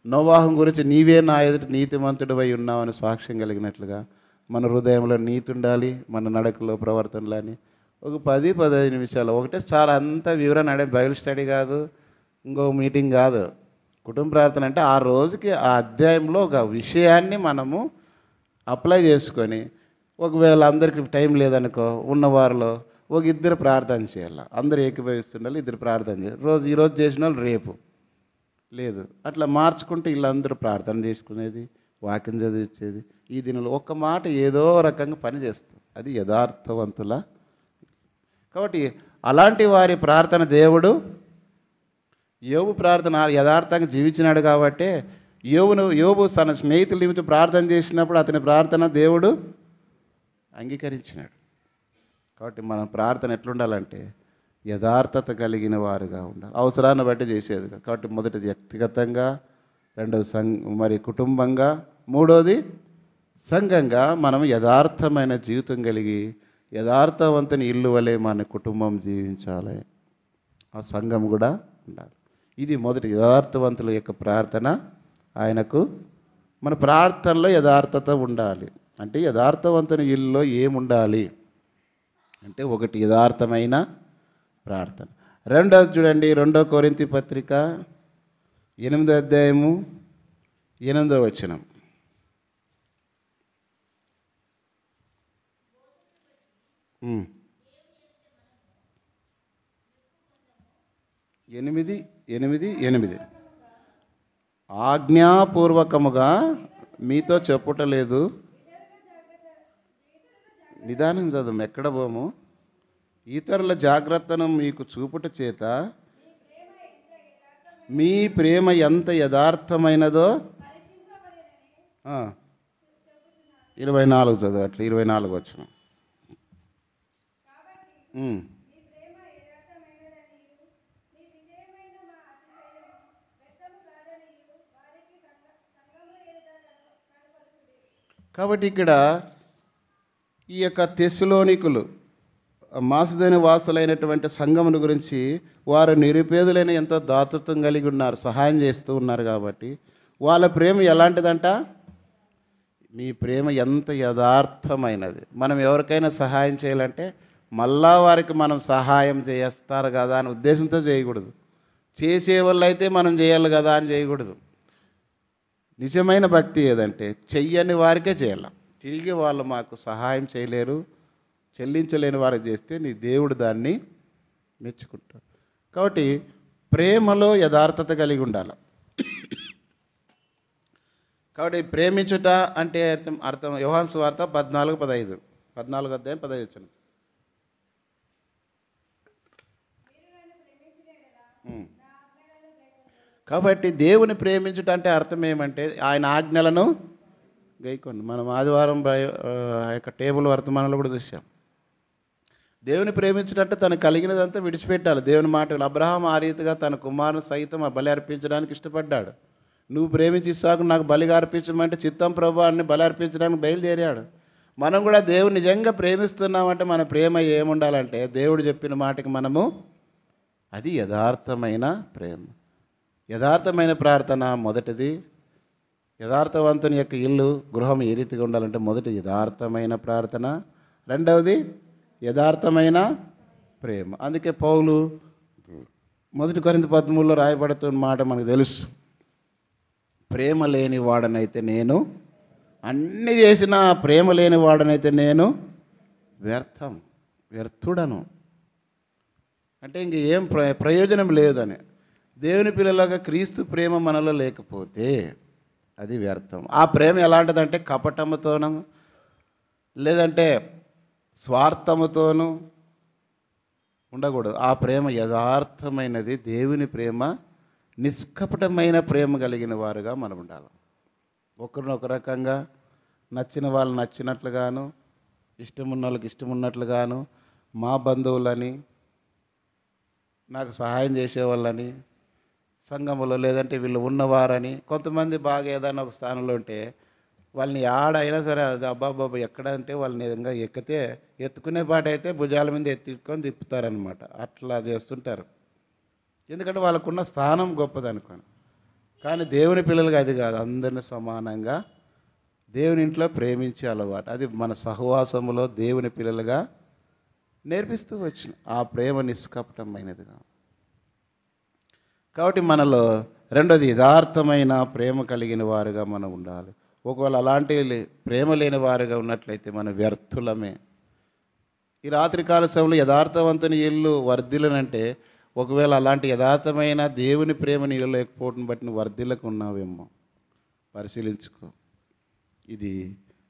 [SPEAKER 1] నోవాహం గురించి నీవే నా ఎదుట నీతిమంతుడివై ఉన్నావని సాక్ష్యం కలిగినట్లుగా మన హృదయంలో నీతి ఉండాలి, మన నడకలో ప్రవర్తనలు అని ఒక 10-15 నిమిషాలు ఒకటే చాలా, అంత వివరణ బైబిల్ స్టడీ కాదు, ఇంకో మీటింగ్ కాదు. కుటుంబ ప్రార్థన అంటే ఆ రోజుకి ఆ అధ్యాయంలో ఒక విషయాన్ని మనము అప్లై చేసుకొని, ఒకవేళ అందరికీ టైం లేదనుకో ఉన్నవారిలో ఒక ఇద్దరు ప్రార్థన చేయాలి, అందరూ ఏకీభవిస్తుండాలి, ఇద్దరు ప్రార్థన చేయాలి. ఈరోజు చేసిన వాళ్ళు రేపు లేదు, అట్లా మార్చుకుంటే వీళ్ళందరూ ప్రార్థన చేసుకునేది, వాక్యం చదివించేది. ఈ దినంలో ఒక్క మాట ఏదో రకంగా పనిచేస్తుంది, అది యథార్థవంతుల. కాబట్టి అలాంటి వారి ప్రార్థన దేవుడు, యోబు ప్రార్థన యథార్థంగా జీవించినాడు కాబట్టి యోబు తన స్నేహితుల నిమిత్తం ప్రార్థన చేసినప్పుడు అతని ప్రార్థన దేవుడు అంగీకరించినాడు. కాబట్టి మన ప్రార్థన ఎట్లుండాలంటే యథార్థత కలిగిన వారుగా ఉండాలి, అవసరాన్ని బట్టి చేసేది. కాబట్టి మొదటిది వ్యక్తిగతంగా, రెండోది మరి కుటుంబంగా, మూడోది సంఘంగా మనం యథార్థమైన జీవితం కలిగి యథార్థవంతుని ఇల్లు వలె మన కుటుంబం జీవించాలి, ఆ సంఘం కూడా ఉండాలి. ఇది మొదటి యథార్థవంతుల యొక్క ప్రార్థన. ఆయనకు మన ప్రార్థనలో యథార్థత ఉండాలి. అంటే యథార్థవంతుని ఇల్లులో ఏముండాలి అంటే, ఒకటి యథార్థమైన ప్రార్థన. రెండోది చూడండి, 2 కొరింథీ పత్రిక 8వ అధ్యాయము 8వ వచనం. ఎనిమిది ఆజ్ఞాపూర్వకముగా మీతో చెప్పుటలేదు, నిదానం చదువు ఎక్కడ పోము, ఇతరుల జాగ్రత్తను మీకు చూపుట చేత మీ ప్రేమ ఎంత యథార్థమైనదో 24 చదువు, అట్లా 24 వచనం. కాబట్టి ఇక్కడ ఈ యొక్క తెస్సలోనికులు మాసిదోనియ వాసులైనటువంటి సంఘమును గురించి వారు నిరుపేదలైన ఎంతో దాతృత్వం కలిగి ఉన్నారు, సహాయం చేస్తూ ఉన్నారు. కాబట్టి వాళ్ళ ప్రేమ ఎలాంటిదంట, మీ ప్రేమ ఎంత యథార్థమైనది. మనం ఎవరికైనా సహాయం చేయాలంటే మళ్ళా వారికి మనం సహాయం చేస్తారు కదా అని ఉద్దేశంతో చేయకూడదు, చేసేవాళ్ళు అయితే మనం చేయాలి కదా అని చేయకూడదు. నిజమైన భక్తి ఏదంటే చెయ్యని వారికే చేయాలి, తిరిగి వాళ్ళు మాకు సహాయం చేయలేరు, చెల్లించలేని వారికి చేస్తే నీ దేవుడు దాన్ని మెచ్చుకుంటాడు. కాబట్టి ప్రేమలో యథార్థత కలిగి ఉండాలి. కాబట్టి ప్రేమించుట అంటే అర్థం యోహాను సువార్త 14:15, 14వ అధ్యాయం 15 వచనం. కాబట్టి దేవుని ప్రేమించుట అంటే అర్థం ఏమంటే ఆయన ఆజ్ఞలను గైకొండి. మనం ఆదివారం యొక్క టేబుల్ వర్తమానంలో కూడా చూసాం. దేవుని ప్రేమించడంటే తనకు కలిగినదంతా విడిచిపెట్టాలి. దేవుని మాటలు అబ్రహాం ఆ రీతిగా తన కుమారుని సైతం ఆ బలి అర్పించడానికి ఇష్టపడ్డాడు. నువ్వు ప్రేమించి ఇస్సాకు నాకు బలిగా అర్పించమంటే చిత్తం ప్రభు అని బలి అర్పించడానికి బయలుదేరాడు. మనం కూడా దేవుడు నిజంగా ప్రేమిస్తున్నామంటే మన ప్రేమ ఏముండాలంటే దేవుడు చెప్పిన మాటకి మనము, అది యథార్థమైన ప్రేమ. యథార్థమైన ప్రార్థన మొదటిది. యథార్థవంతుని యొక్క ఇల్లు గృహం ఏ రీతిగా ఉండాలంటే మొదటి యథార్థమైన ప్రార్థన, రెండవది యథార్థమైన ప్రేమ. అందుకే పౌలు 1 కొరింథీ 13లో రాయబడుతున్న మాట మనకు తెలుసు, ప్రేమ లేని వాడనైతే నేను అన్నీ చేసినా ప్రేమ లేని వాడనైతే నేను వ్యర్థుడను. అంటే ఇంక ఏం ప్రయోజనం లేదని. దేవుని పిల్లలుగా క్రీస్తు ప్రేమ మనలో లేకపోతే అది వ్యర్థం. ఆ ప్రేమ ఎలాంటిదంటే కపటముతోనూ లేదంటే స్వార్థముతోనూ ఉండకూడదు. ఆ ప్రేమ యథార్థమైనది. దేవుని ప్రేమ నిష్కపటమైన ప్రేమ కలిగిన వారుగా మనం ఉండాలి. ఒకరినొక రకంగా, నచ్చిన వాళ్ళు నచ్చినట్లుగాను, ఇష్టమున్న వాళ్ళకి ఇష్టమున్నట్లుగాను, మా బంధువులని, నాకు సహాయం చేసేవాళ్ళని, సంఘములో లేదంటే వీళ్ళు ఉన్నవారని, కొంతమంది బాగా ఏదైనా ఒక స్థానంలో ఉంటే వాళ్ళని ఆడైనా సరే అది అబ్బాబాబు ఎక్కడ అంటే వాళ్ళని ఏదైనా ఎక్కితే ఎత్తుకునే పాట అయితే భుజాల మీద ఎత్తుకొని తిప్పుతారనమాట. అట్లా చేస్తుంటారు. ఎందుకంటే వాళ్ళకున్న స్థానం గొప్పదనుకోని. కానీ దేవుని పిల్లలుగా అది కాదు. అందరిని సమానంగా దేవుని ఇంట్లో ప్రేమించే అలవాటు, అది మన సహవాసములో దేవుని పిల్లలుగా నేర్పిస్తూ వచ్చిన ఆ ప్రేమ నిష్కపటమైనదిగా. కాబట్టి మనలో రెండోది యథార్థమైన ప్రేమ కలిగిన వారుగా మనం ఉండాలి. ఒకవేళ అలాంటి ప్రేమ లేని వారుగా ఉన్నట్లయితే మనం వ్యర్థులమే. ఈ రాత్రికాల సమయంలో యథార్థవంతుని ఇల్లు వర్ధిలనంటే ఒకవేళ అలాంటి యథార్థమైన దేవుని ప్రేమ నీళ్ళు లేకపోవడం బట్టి నువ్వు వర్ధిలకు ఉన్నావేమో పరిశీలించుకో. ఇది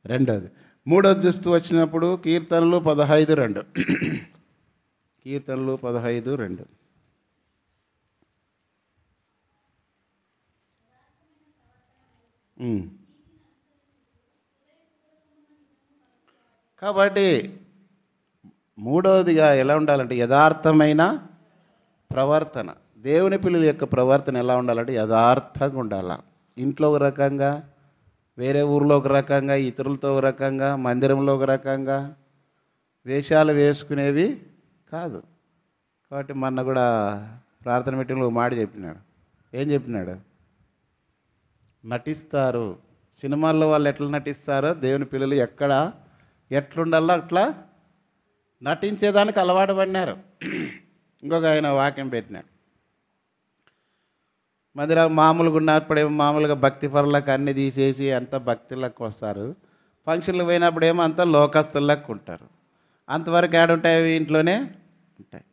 [SPEAKER 1] రెండోది. మూడోది చూస్తూ వచ్చినప్పుడు కీర్తనలు 15:2. కీర్తనలు 15:2. కాబట్టి మూడవదిగా ఎలా ఉండాలంటే యథార్థమైన ప్రవర్తన. దేవుని పిల్లల యొక్క ప్రవర్తన ఎలా ఉండాలంటే యథార్థంగా ఉండాలి. ఇంట్లో ఒక రకంగా, వేరే ఊరిలో ఒక రకంగా, ఇతరులతో ఒక రకంగా, మందిరంలో ఒక రకంగా వేషాలు వేసుకునేవి కాదు. కాబట్టి మొన్న కూడా ప్రార్థన మీటింగ్లో ఒక మాట చెప్పినాడు. ఏం చెప్పినాడు? నటిస్తారు. సినిమాల్లో వాళ్ళు ఎట్లా నటిస్తారో దేవుని పిల్లలు ఎట్లుండాలో అట్లా నటించేదానికి అలవాటు పడినారు. ఇంకొక ఆయన వాక్యం పెట్టినాడు. మందిరాలు మామూలుగా ఉన్నప్పుడేమో మామూలుగా భక్తి పరులకు అన్నీ తీసేసి అంత భక్తులకు వస్తారు. ఫంక్షన్లు పోయినప్పుడేమో అంతా లోకస్తులకు ఉంటారు. అంతవరకు ఏడుంటాయి? ఇంట్లోనే ఉంటాయి.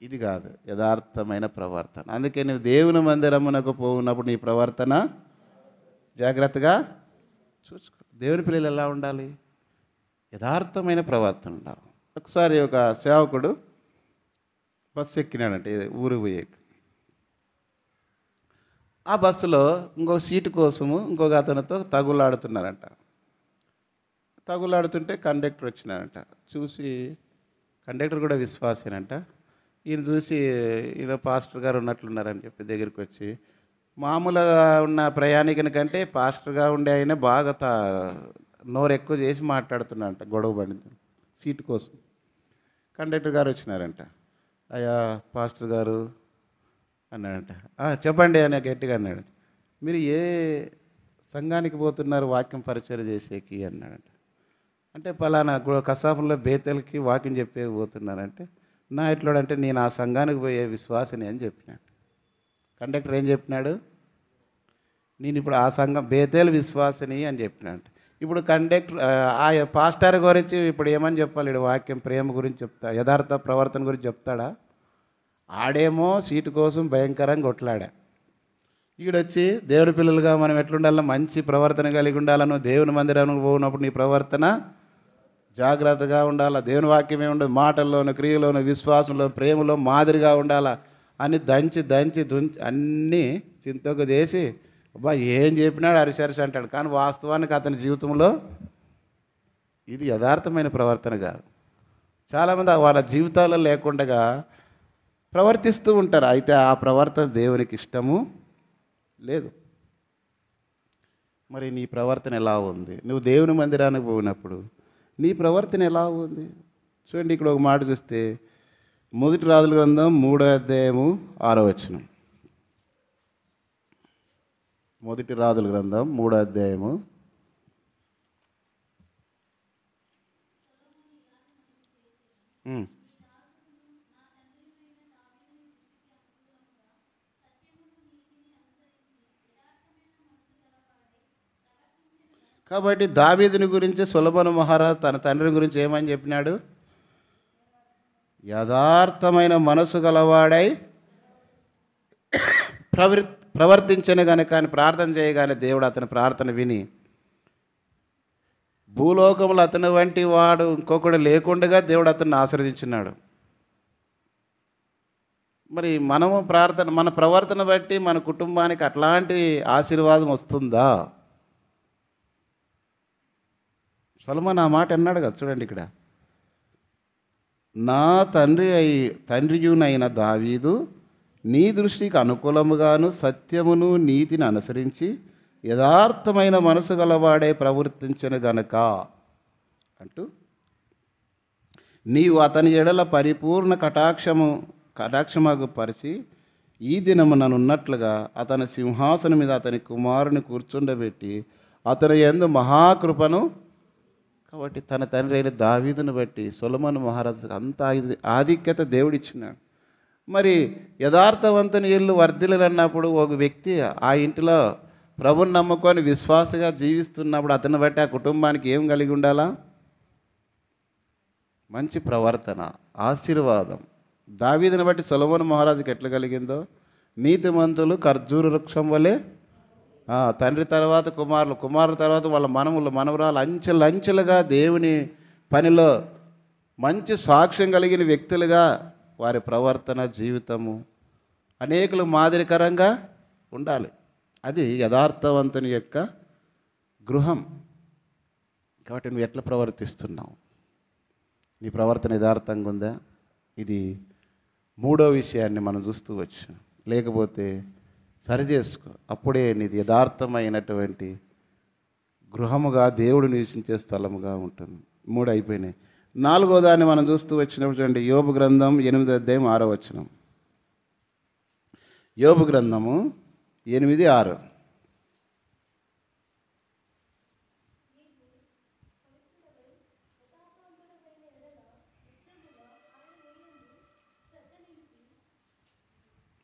[SPEAKER 1] ఇది కాదు యథార్థమైన ప్రవర్తన. అందుకే నువ్వు దేవుని మందిరమునకు పోవున్నప్పుడు నీ ప్రవర్తన జాగ్రత్తగా చూసుకో. దేవుని పిల్లలు ఎలా ఉండాలి? యథార్థమైన ప్రవర్తన ఉండాలి. ఒకసారి ఒక సేవకుడు బస్సు ఎక్కినాడంటే ఊరు పోయే. ఆ బస్సులో ఇంకొక సీటు కోసము ఇంకొక అతనితో తగులాడుతున్నారంట. తగులాడుతుంటే కండక్టర్ వచ్చినారంట. చూసి, కండక్టర్ కూడా విశ్వాసేనంట. ఈయన చూసి ఈయన పాస్టర్ గారు ఉన్నట్లున్నారని చెప్పి దగ్గరికి వచ్చి, మామూలుగా ఉన్న ప్రయాణికుని కంటే పాస్టర్గా ఉండే ఆయన బాగా నోరు ఎక్కువ చేసి మాట్లాడుతున్నారంట గొడవ పడింది సీటు కోసం. కండక్టర్ గారు వచ్చినారంట. అయ్యా పాస్టర్ గారు అన్నాడంట. చెప్పండి అని గట్టిగా అన్నాడు. మీరు ఏ సంఘానికి పోతున్నారు వాక్యం పరిచయం చేసేకి అన్నాడంట. అంటే పలానా కసాపులో బేతలకి వాక్యం చెప్పే పోతున్నానంటే, నా ఎట్లోడంటే నేను ఆ సంఘానికి పోయే విశ్వాసిని అని చెప్పినాడు. కండక్టర్ ఏం చెప్పినాడు? నేను ఇప్పుడు ఆ సంఘం బేతేలు విశ్వాసిని అని చెప్పినాడు. ఇప్పుడు కండక్టర్ ఆ పాస్టర్ గురించి ఇప్పుడు ఏమని చెప్పాలి? ఇక్కడ వాక్యం ప్రేమ గురించి చెప్తా, యథార్థ ప్రవర్తన గురించి చెప్తాడా? ఆడేమో సీటు కోసం భయంకరంగా కొట్లాడా. ఈడొచ్చి దేవుడి పిల్లలుగా మనం ఎట్లుండాలో మంచి ప్రవర్తన కలిగి ఉండాలను, దేవుని మందిరానికి పోయినప్పుడు నీ ప్రవర్తన జాగ్రత్తగా ఉండాలా, దేవుని వాక్యమే ఉండదు, మాటల్లోను క్రియలోను విశ్వాసంలో ప్రేమలో మాదిరిగా ఉండాలా అని దంచి అన్నీ చింతకు చేసి అబ్బా ఏం చెప్పినాడు అరిసరిసి అంటాడు. కానీ వాస్తవానికి అతని జీవితంలో ఇది యథార్థమైన ప్రవర్తన కాదు. చాలామంది వాళ్ళ జీవితాల్లో లేకుండా ప్రవర్తిస్తూ ఉంటారు. అయితే ఆ ప్రవర్తన దేవునికి ఇష్టము లేదు. మరి నీ ప్రవర్తన ఎలా ఉంది? నువ్వు దేవుని మందిరానికి పోయినప్పుడు నీ ప్రవర్తన ఎలా ఉంది? చూడండి, ఇక్కడ ఒక మాట చూస్తే మొదటి రాజుల గ్రంథం 3వ అధ్యాయము 6వ వచనం. మొదటి రాజుల గ్రంథం 3వ అధ్యాయము కాబట్టి దావీదుని గురించి సొలొమోను మహారాజు తన తండ్రి గురించి ఏమని చెప్పినాడు? యథార్థమైన మనసు గలవాడై ప్రవర్తించను గనుక అని ప్రార్థన చేయగానే దేవుడు అతని ప్రార్థన విని భూలోకంలో అతని వంటి వాడు ఇంకొకడు లేకుండా దేవుడు అతన్ని ఆశీర్వదించినాడు. మరి మనము మన ప్రవర్తన బట్టి మన కుటుంబానికి అట్లాంటి ఆశీర్వాదం వస్తుందా? సొలొమోను ఆ మాట అన్నాడు కదా, చూడండి ఇక్కడ, నా తండ్రియునైన దావీదు నీ దృష్టికి అనుకూలముగాను సత్యమును నీతిని అనుసరించి యథార్థమైన మనసు గలవాడే ప్రవర్తించను గనక అంటూ నీవు అతని ఎడల పరిపూర్ణ కటాక్షమగు పరిచి ఈ దినము నన్నున్నట్లుగా అతని సింహాసనం మీద అతని కుమారుని కూర్చుండబెట్టి అతని యందు మహాకృపను. కాబట్టి తన తండ్రి అయిన దావీదును బట్టి సొలొమోను మహారాజుకు అంత ఆధిక్యత దేవుడిచ్చినాడు. మరి యథార్థవంతుని ఇల్లు వర్ధిల్లన్నప్పుడు ఒక వ్యక్తి ఆ ఇంటిలో ప్రభుని నమ్ముకొని విశ్వాసగా జీవిస్తున్నప్పుడు అతన్ని బట్టి ఆ కుటుంబానికి ఏం కలిగి ఉండాలా? మంచి ప్రవర్తన, ఆశీర్వాదం. దావీదుని బట్టి సొలొమోను మహారాజుకి ఎట్లా కలిగిందో, నీతిమంతులు ఖర్జూర వృక్షం వలె, తండ్రి తర్వాత కుమారుల తర్వాత వాళ్ళ మనవరాలు అంచెలుగా దేవుని పనిలో మంచి సాక్ష్యం కలిగిన వ్యక్తులుగా వారి ప్రవర్తన జీవితము అనేకులు మాదిరికరంగా ఉండాలి. అది యథార్థవంతుని యొక్క గృహం. కాబట్టి నువ్వు ఎట్లా ప్రవర్తిస్తున్నావు? నీ ప్రవర్తన యథార్థంగా ఉందా? ఇది మూడో విషయాన్ని మనం చూస్తూ వచ్చు. లేకపోతే సరిచేసుకో, అప్పుడే నీది యథార్థమైనటువంటి గృహముగా దేవుడు నివసించే స్థలముగా ఉంటుంది. 3 అయిపోయినాయి. 4వ దాన్ని మనం చూస్తూ వచ్చినప్పుడు చూడండి, యోబు గ్రంథం 8వ అధ్యాయం 6వ వచనం. యోబు గ్రంథము 8:6.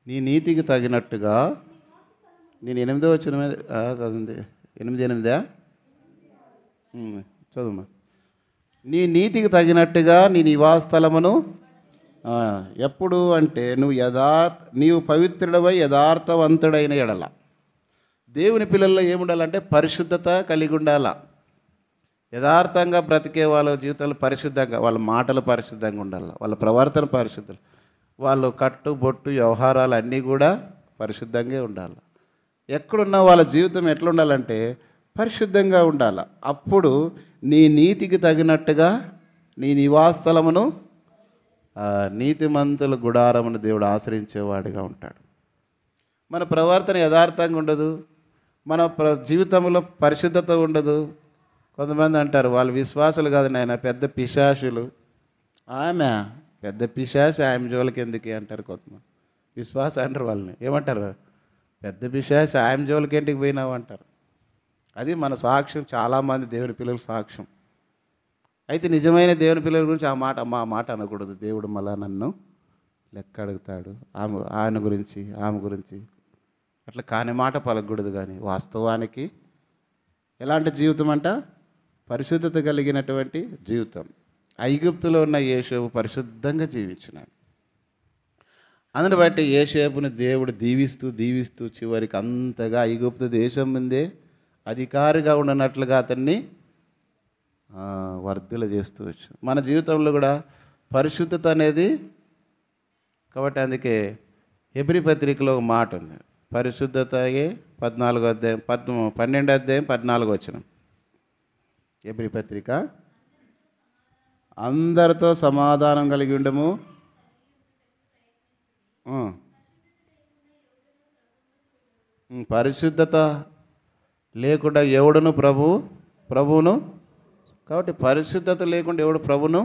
[SPEAKER 1] నీ నీతికి తగినట్టుగా, నేను 8వ వచనమే చదివింది, 8:8 చదువు. నీ నీతికి తగినట్టుగా నీ నివాస స్థలమును ఎప్పుడు అంటే నీవు పవిత్రుడవై యథార్థవంతుడైన ఎడల. దేవుని పిల్లల్లో ఏముండాలంటే పరిశుద్ధత కలిగి ఉండాల. యథార్థంగా బ్రతికే వాళ్ళ జీవితాలు పరిశుద్ధంగా, వాళ్ళ మాటలు పరిశుద్ధంగా ఉండాలి, వాళ్ళ ప్రవర్తన పరిశుద్ధం, వాళ్ళు కట్టు బొట్టు వ్యవహారాలు అన్నీ కూడా పరిశుద్ధంగా ఉండాలి. ఎక్కడున్నా వాళ్ళ జీవితం ఎట్లా ఉండాలంటే పరిశుద్ధంగా ఉండాలి. అప్పుడు నీ నీతికి తగినట్టుగా నీ నివాస స్థలమును నీతిమంతుల గుడారమును దేవుడు ఆశ్రయించేవాడిగా ఉంటాడు. మన ప్రవర్తన యథార్థంగా ఉండదు, మన జీవితంలో పరిశుద్ధత ఉండదు. కొంతమంది అంటారు వాళ్ళు విశ్వాసులు కాదు నాయన, పెద్ద పిశాచులు. ఆమె పెద్ద పిశాచి, ఆమె జోలికి ఎందుకు అంటారు కొంతమంది. విశ్వాస అంటారు వాళ్ళని, ఏమంటారు? పెద్ద పిశాచి, ఆమె జోలికి ఎందుకు పోయినావు అంటారు. అది మన సాక్ష్యం, చాలామంది దేవుని పిల్లల సాక్ష్యం. అయితే నిజమైన దేవుని పిల్లల గురించి మా మాట అనకూడదు. దేవుడు మళ్ళా నన్ను లెక్క అడుగుతాడు, ఆయన గురించి ఆమె గురించి అట్లా కాని మాట పలకూడదు. కానీ వాస్తవానికి ఎలాంటి జీవితం అంట? పరిశుద్ధత కలిగినటువంటి జీవితం. ఐగుప్తులో ఉన్న యోసేపు పరిశుద్ధంగా జీవించినాడు. అందుని బట్టి యోసేపుని దేవుడు దీవిస్తూ చివరికి అంతగా ఐగుప్తు దేశం ముందే అధికారిగా ఉండనట్లుగా అతన్ని వర్ధిల్ల చేస్తూ వచ్చు. మన జీవితంలో కూడా పరిశుద్ధత అనేది, కాబట్టి అందుకే హెబ్రీ పత్రికలో ఒక మాట ఉంది, పరిశుద్ధతయే 12వ అధ్యాయం 12వ అధ్యాయం 14వ వచనం. హెబ్రీ పత్రిక, అందరితో సమాధానం కలిగి ఉండము, పరిశుద్ధత లేకుండా ఎవడును ప్రభువును. కాబట్టి పరిశుద్ధత లేకుండా ఎవడు ప్రభును,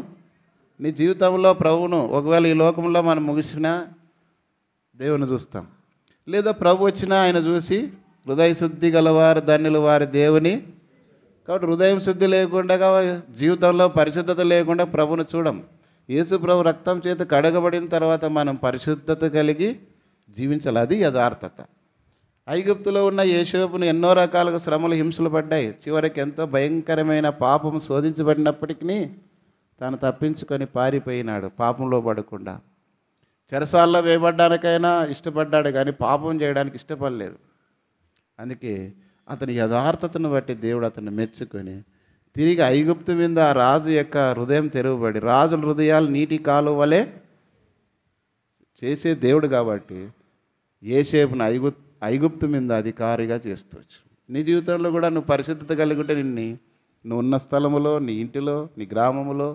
[SPEAKER 1] నీ జీవితంలో ప్రభువును, ఒకవేళ ఈ లోకంలో మనం ముగిసినా దేవుని చూస్తాం, లేదా ప్రభు వచ్చినా ఆయన చూసి హృదయ శుద్ధి గలవారు ధన్యులు వారి దేవుని. కాబట్టి హృదయం శుద్ధి లేకుండా, జీవితంలో పరిశుద్ధత లేకుండా ప్రభును చూడం. యేసు ప్రభు రక్తం చేత కడగబడిన తర్వాత మనం పరిశుద్ధత కలిగి జీవించాలి. అది యథార్థత. ఐగుప్తులో ఉన్న యోసేపును ఎన్నో రకాలుగా శ్రమలు హింసలు పడ్డాయి. చివరికి ఎంతో భయంకరమైన పాపం శోధించబడినప్పటికీ తాను తప్పించుకొని పారిపోయినాడు పాపంలో పడకుండా. చెరసాల్లో వేయబడ్డానికైనా ఇష్టపడ్డాడు కానీ పాపం చేయడానికి ఇష్టపడలేదు. అందుకే అతని యథార్థతను బట్టి దేవుడు అతన్ని మెచ్చుకొని తిరిగి ఐగుప్తు మీద ఆ రాజు యొక్క హృదయం తెరవబడి, రాజుల హృదయాలు నీటి కాలువ వలె చేసే దేవుడు కాబట్టి యోసేపును ఐగుప్తు మీద అధికారిగా చేస్తవచ్చు. నీ జీవితంలో కూడా నువ్వు పరిశుద్ధత కలిగి ఉంటే నువ్వు ఉన్న స్థలములో, నీ ఇంటిలో, నీ గ్రామములో,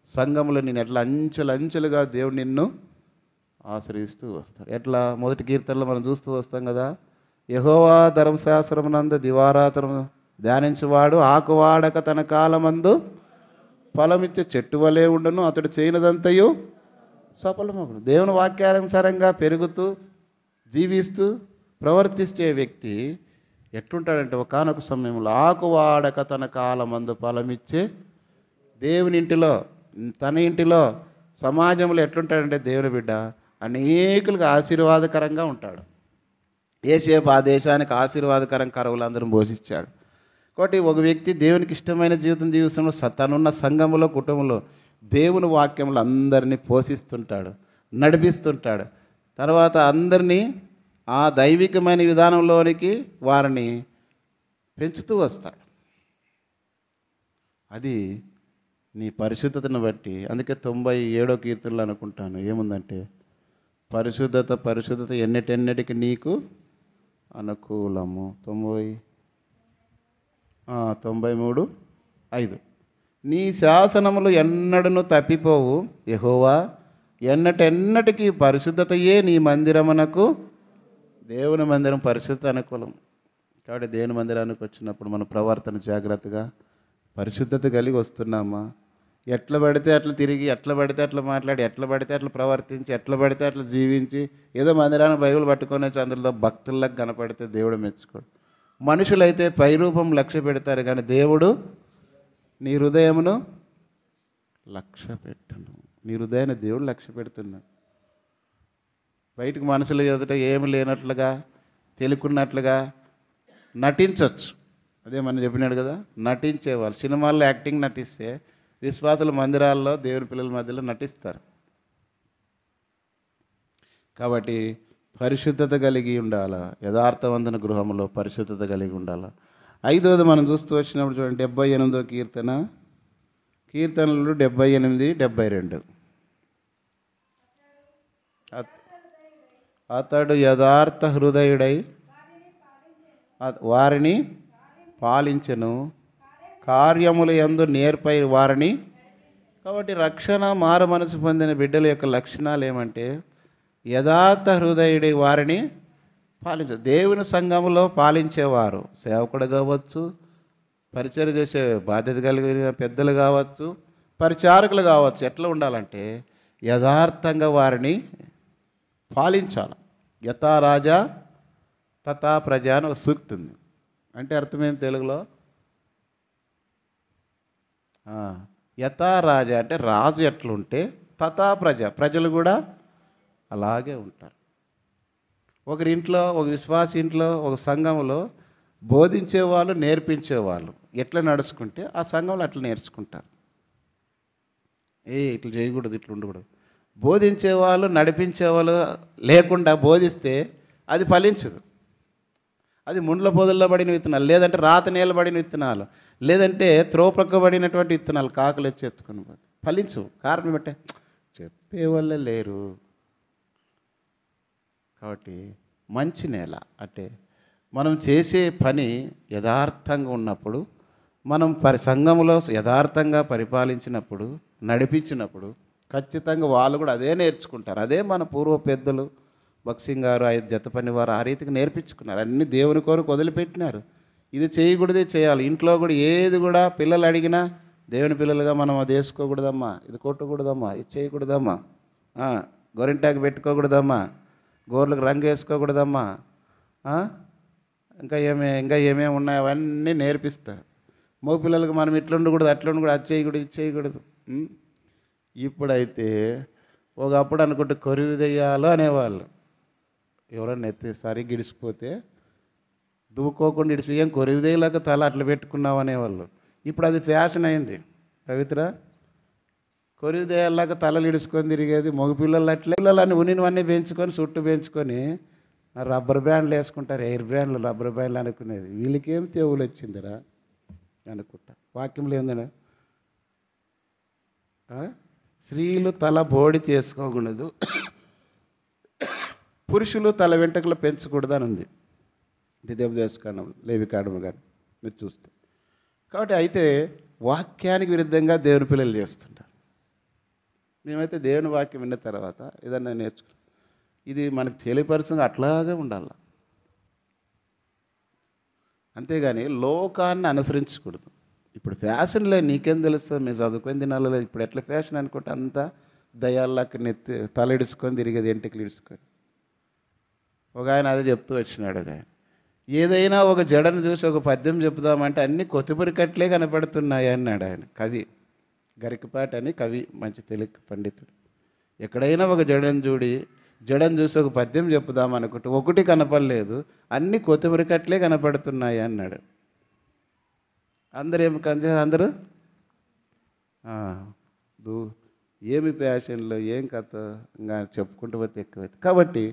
[SPEAKER 1] సంఘములో నేను ఎట్లా అంచెలుగా దేవుడు నిన్ను ఆశ్రయిస్తూ వస్తాడు. ఎట్లా మొదటి కీర్తనలో మనం చూస్తూ వస్తాం కదా, యెహోవా ధర్మశాస్త్రమునందు దివారాత్రము ధ్యానించువాడు ఆకువాడక తన కాలమందు ఫలమిచ్చే చెట్టు వలె ఉండను, అతడు చేయనదంతయు సఫలమగును. దేవుని వాక్యానుసారంగా పెరుగుతూ జీవిస్తూ ప్రవర్తించే వ్యక్తి ఎట్లుంటాడంటే ఒకానొక సమయంలో ఆకువాడక తన కాలమందు ఫలమిచ్చే దేవుని ఇంటిలో, తన ఇంటిలో, సమాజంలో ఎట్లుంటాడంటే దేవుని బిడ్డ అనేకులకు ఆశీర్వాదకరంగా ఉంటాడు. యోసేపు ఆ దేశానికి ఆశీర్వాదకరం కరువులందరూ పోషించాడు. కాబట్టి ఒక వ్యక్తి దేవునికి ఇష్టమైన జీవితం జీవితంలో తనున్న సంఘములో, కుటుంబంలో దేవుని వాక్యంలో అందరినీ పోషిస్తుంటాడు, నడిపిస్తుంటాడు. తర్వాత అందరినీ ఆ దైవికమైన విధానంలోనికి వారిని పెంచుతూ వస్తాడు. అది నీ పరిశుద్ధతను బట్టి. అందుకే 97వ కీర్తనలో అనుకుంటాను ఏముందంటే, పరిశుద్ధత ఎన్నిటెన్నిటికి నీకు అనుకూలము. 93:5 నీ శాసనములు ఎన్నడను తప్పిపోవు యెహోవా, ఎన్నటెన్నటికీ పరిశుద్ధతయే నీ మందిరమునకు. దేవుని మందిరం పరిశుద్ధత అనుకూలం కాబట్టి దేవుని మందిరానికి వచ్చినప్పుడు మన ప్రవర్తన జాగ్రత్తగా పరిశుద్ధత కలిగి వస్తున్నామా? ఎట్లా పడితే అట్లా తిరిగి, ఎట్లా పడితే అట్లా మాట్లాడి, ఎట్లా పడితే అట్లా ప్రవర్తించి, ఎట్లా పడితే అట్లా జీవించి ఏదో మందిరాన్ని బైబిల్ పట్టుకొని వచ్చి అందులో భక్తులకు కనపడితే దేవుడు మెచ్చుకోడు. మనుషులైతే పైరూపం లక్ష్య పెడతారు కానీ దేవుడు నీ హృదయమును లక్ష్య పెట్టును. నీ హృదయాన్ని దేవుడు లక్ష్య పెడుతున్నాడు. బయటకు మనుషులు ఎదుట ఏమి లేనట్లుగా, తెలుకున్నట్లుగా నటించవచ్చు. అదే మనం చెప్పినాడు కదా, నటించేవాళ్ళు సినిమాల్లో యాక్టింగ్ నటిస్తే విశ్వాసుల మందిరాల్లో దేవుని పిల్లల మధ్యలో నటిస్తారు. కాబట్టి పరిశుద్ధత కలిగి ఉండాలి. యథార్థవంతుని గృహంలో పరిశుద్ధత కలిగి ఉండాలి. 5వది మనం చూస్తూ వచ్చినప్పుడు చూడండి, 78వ కీర్తనలు 78, 72. అతడు యథార్థ హృదయుడై వారిని పాలించెను, కార్యములు యందు నేర్పై వారిని. కాబట్టి రక్షణ మారు మనసు పొందిన బిడ్డల యొక్క లక్షణాలు ఏమంటే, యథార్థ హృదయుడి వారిని పాలించు. దేవుని సంఘములో పాలించేవారు సేవకుడు కావచ్చు, పరిచర్య చేసే బాధ్యత కలిగిన పెద్దలు కావచ్చు, పరిచారకులు కావచ్చు. ఎట్లా ఉండాలంటే యథార్థంగా వారిని పాలించాలి. యథా రాజా తథా ప్రజ అని ఒక సూక్తి ఉంది. అంటే అర్థమేం తెలుగులో? యథా రాజా అంటే రాజు ఎట్లుంటే తథా ప్రజలు కూడా అలాగే ఉంటారు. ఒకరింట్లో, ఒక విశ్వాస ఇంట్లో, ఒక సంఘంలో బోధించేవాళ్ళు, నేర్పించేవాళ్ళు ఎట్లా నడుచుకుంటే ఆ సంఘంలో అట్లా నేర్చుకుంటారు. ఇట్లా చేయకూడదు, ఇట్లా ఉండకూడదు. బోధించేవాళ్ళు, నడిపించేవాళ్ళు లేకుండా బోధిస్తే అది ఫలించదు. అది ముండ్ల పొదల్లో పడిన విత్తనాలు, లేదంటే రాత నేల పడిన విత్తనాలు, లేదంటే త్రోపక్కబడినటువంటి విత్తనాలు కాకులు వచ్చి ఎత్తుకొని ఫలించు. కారణం ఏమంటే చెప్పేవాళ్ళే లేరు. కాబట్టి మంచి నేల అంటే మనం చేసే పని యథార్థంగా ఉన్నప్పుడు, మనం సంఘంలో యథార్థంగా పరిపాలించినప్పుడు, నడిపించినప్పుడు ఖచ్చితంగా వాళ్ళు కూడా అదే నేర్చుకుంటారు. అదే మన పూర్వ పెద్దలు భక్సింగ్ గారు, 5 జత పని వారు ఆ రీతికి నేర్పించుకున్నారు. అన్ని దేవుని కొరకు వదిలిపెట్టినారు. ఇది చేయకూడదే చేయాలి. ఇంట్లో కూడా ఏది కూడా పిల్లలు అడిగినా దేవుని పిల్లలుగా మనం అది వేసుకోకూడదమ్మా, ఇది కొట్టకూడదమ్మా, ఇది చేయకూడదమ్మా, గొరింటాకు పెట్టుకోకూడదమ్మా, గోర్లకు రంగు వేసుకోకూడదమ్మా, ఇంకా ఏమేమి ఉన్నాయో అవన్నీ నేర్పిస్తారు. మగ పిల్లలకు మనం ఇట్లా ఉండకూడదు, అట్లా ఉండకూడదు, అది చేయకూడదు, ఇది చేయకూడదు. ఇప్పుడైతే ఒకప్పుడు అనుకుంటే కొరివి దెయ్యాలు అనేవాళ్ళు. ఎవరన్నా సరిగ్గా గిడిచిపోతే దువ్వుకోకుండా ఇడిచి ఏం కొరివి దెయ్యలాగా తల అట్లా పెట్టుకున్నావు అనేవాళ్ళు. ఇప్పుడు అది ఫ్యాషన్ అయింది. పవిత్ర కొరివిదేయాలాగా తలలు ఇడుచుకొని తిరిగేది మగపిల్లలు అట్లే పిల్లలని ఉనివన్నీ పెంచుకొని చుట్టూ పెంచుకొని రబ్బర్ బ్యాండ్లు వేసుకుంటారు, ఎయిర్ బ్యాండ్లు రబ్బర్ బ్యాండ్లు అనుకునేది. వీళ్ళకేం తెవులు వచ్చిందిరా అనుకుంటా. వాక్యంలో ఏందనే స్త్రీలు తల బోడి చేసుకోకూడదు, పురుషులు తల వెంట్రుకలు పెంచకూడదు అని ఉంది ద్వితీయోపదేశకాండం లేవికాండం కానీ మీరు చూస్తే. కాబట్టి అయితే వాక్యానికి విరుద్ధంగా దేవుని పిల్లలు చేస్తుంటారు. మేమైతే దేవుని వాక్యం విన్న తర్వాత ఏదన్నా నేర్చుకున్నాం, ఇది మనకు తెలియపరచంగా అట్లాగే ఉండాలి. అంతేగాని లోకాన్ని అనుసరించకూడదు. ఇప్పుడు ఫ్యాషన్లో నీకేం తెలుస్తుంది, మీరు చదువుకొని తినాలి. ఇప్పుడు ఎట్లా ఫ్యాషన్ అనుకుంటే అంతా దయాల్లాకి నెత్తి తలడిచుకొని తిరిగేది, ఎంటికలు ఇడుచుకొని. ఒక ఆయన అదే చెప్తూ వచ్చినాడు. ఒక ఆయన ఏదైనా ఒక జడను చూసి ఒక పద్యం చెప్దామంటే అన్నీ కొత్తిమీర కట్లే కనపడుతున్నాయి అన్నాడు ఆయన. కవి గరికపాటి అని కవి, మంచి తెలుగు పండితుడు. ఎక్కడైనా ఒక జడను చూసి ఒక పద్యం చెప్పుదామనుకుంటే ఒకటి కనపడలేదు, అన్నీ కొత్తిమీర కట్లే కనపడుతున్నాయి అన్నాడు. అందరూ అందరూ ఏమి ప్యాషన్లో ఏం కథ ఇంకా చెప్పుకుంటూ పోతే ఎక్కువైతే. కాబట్టి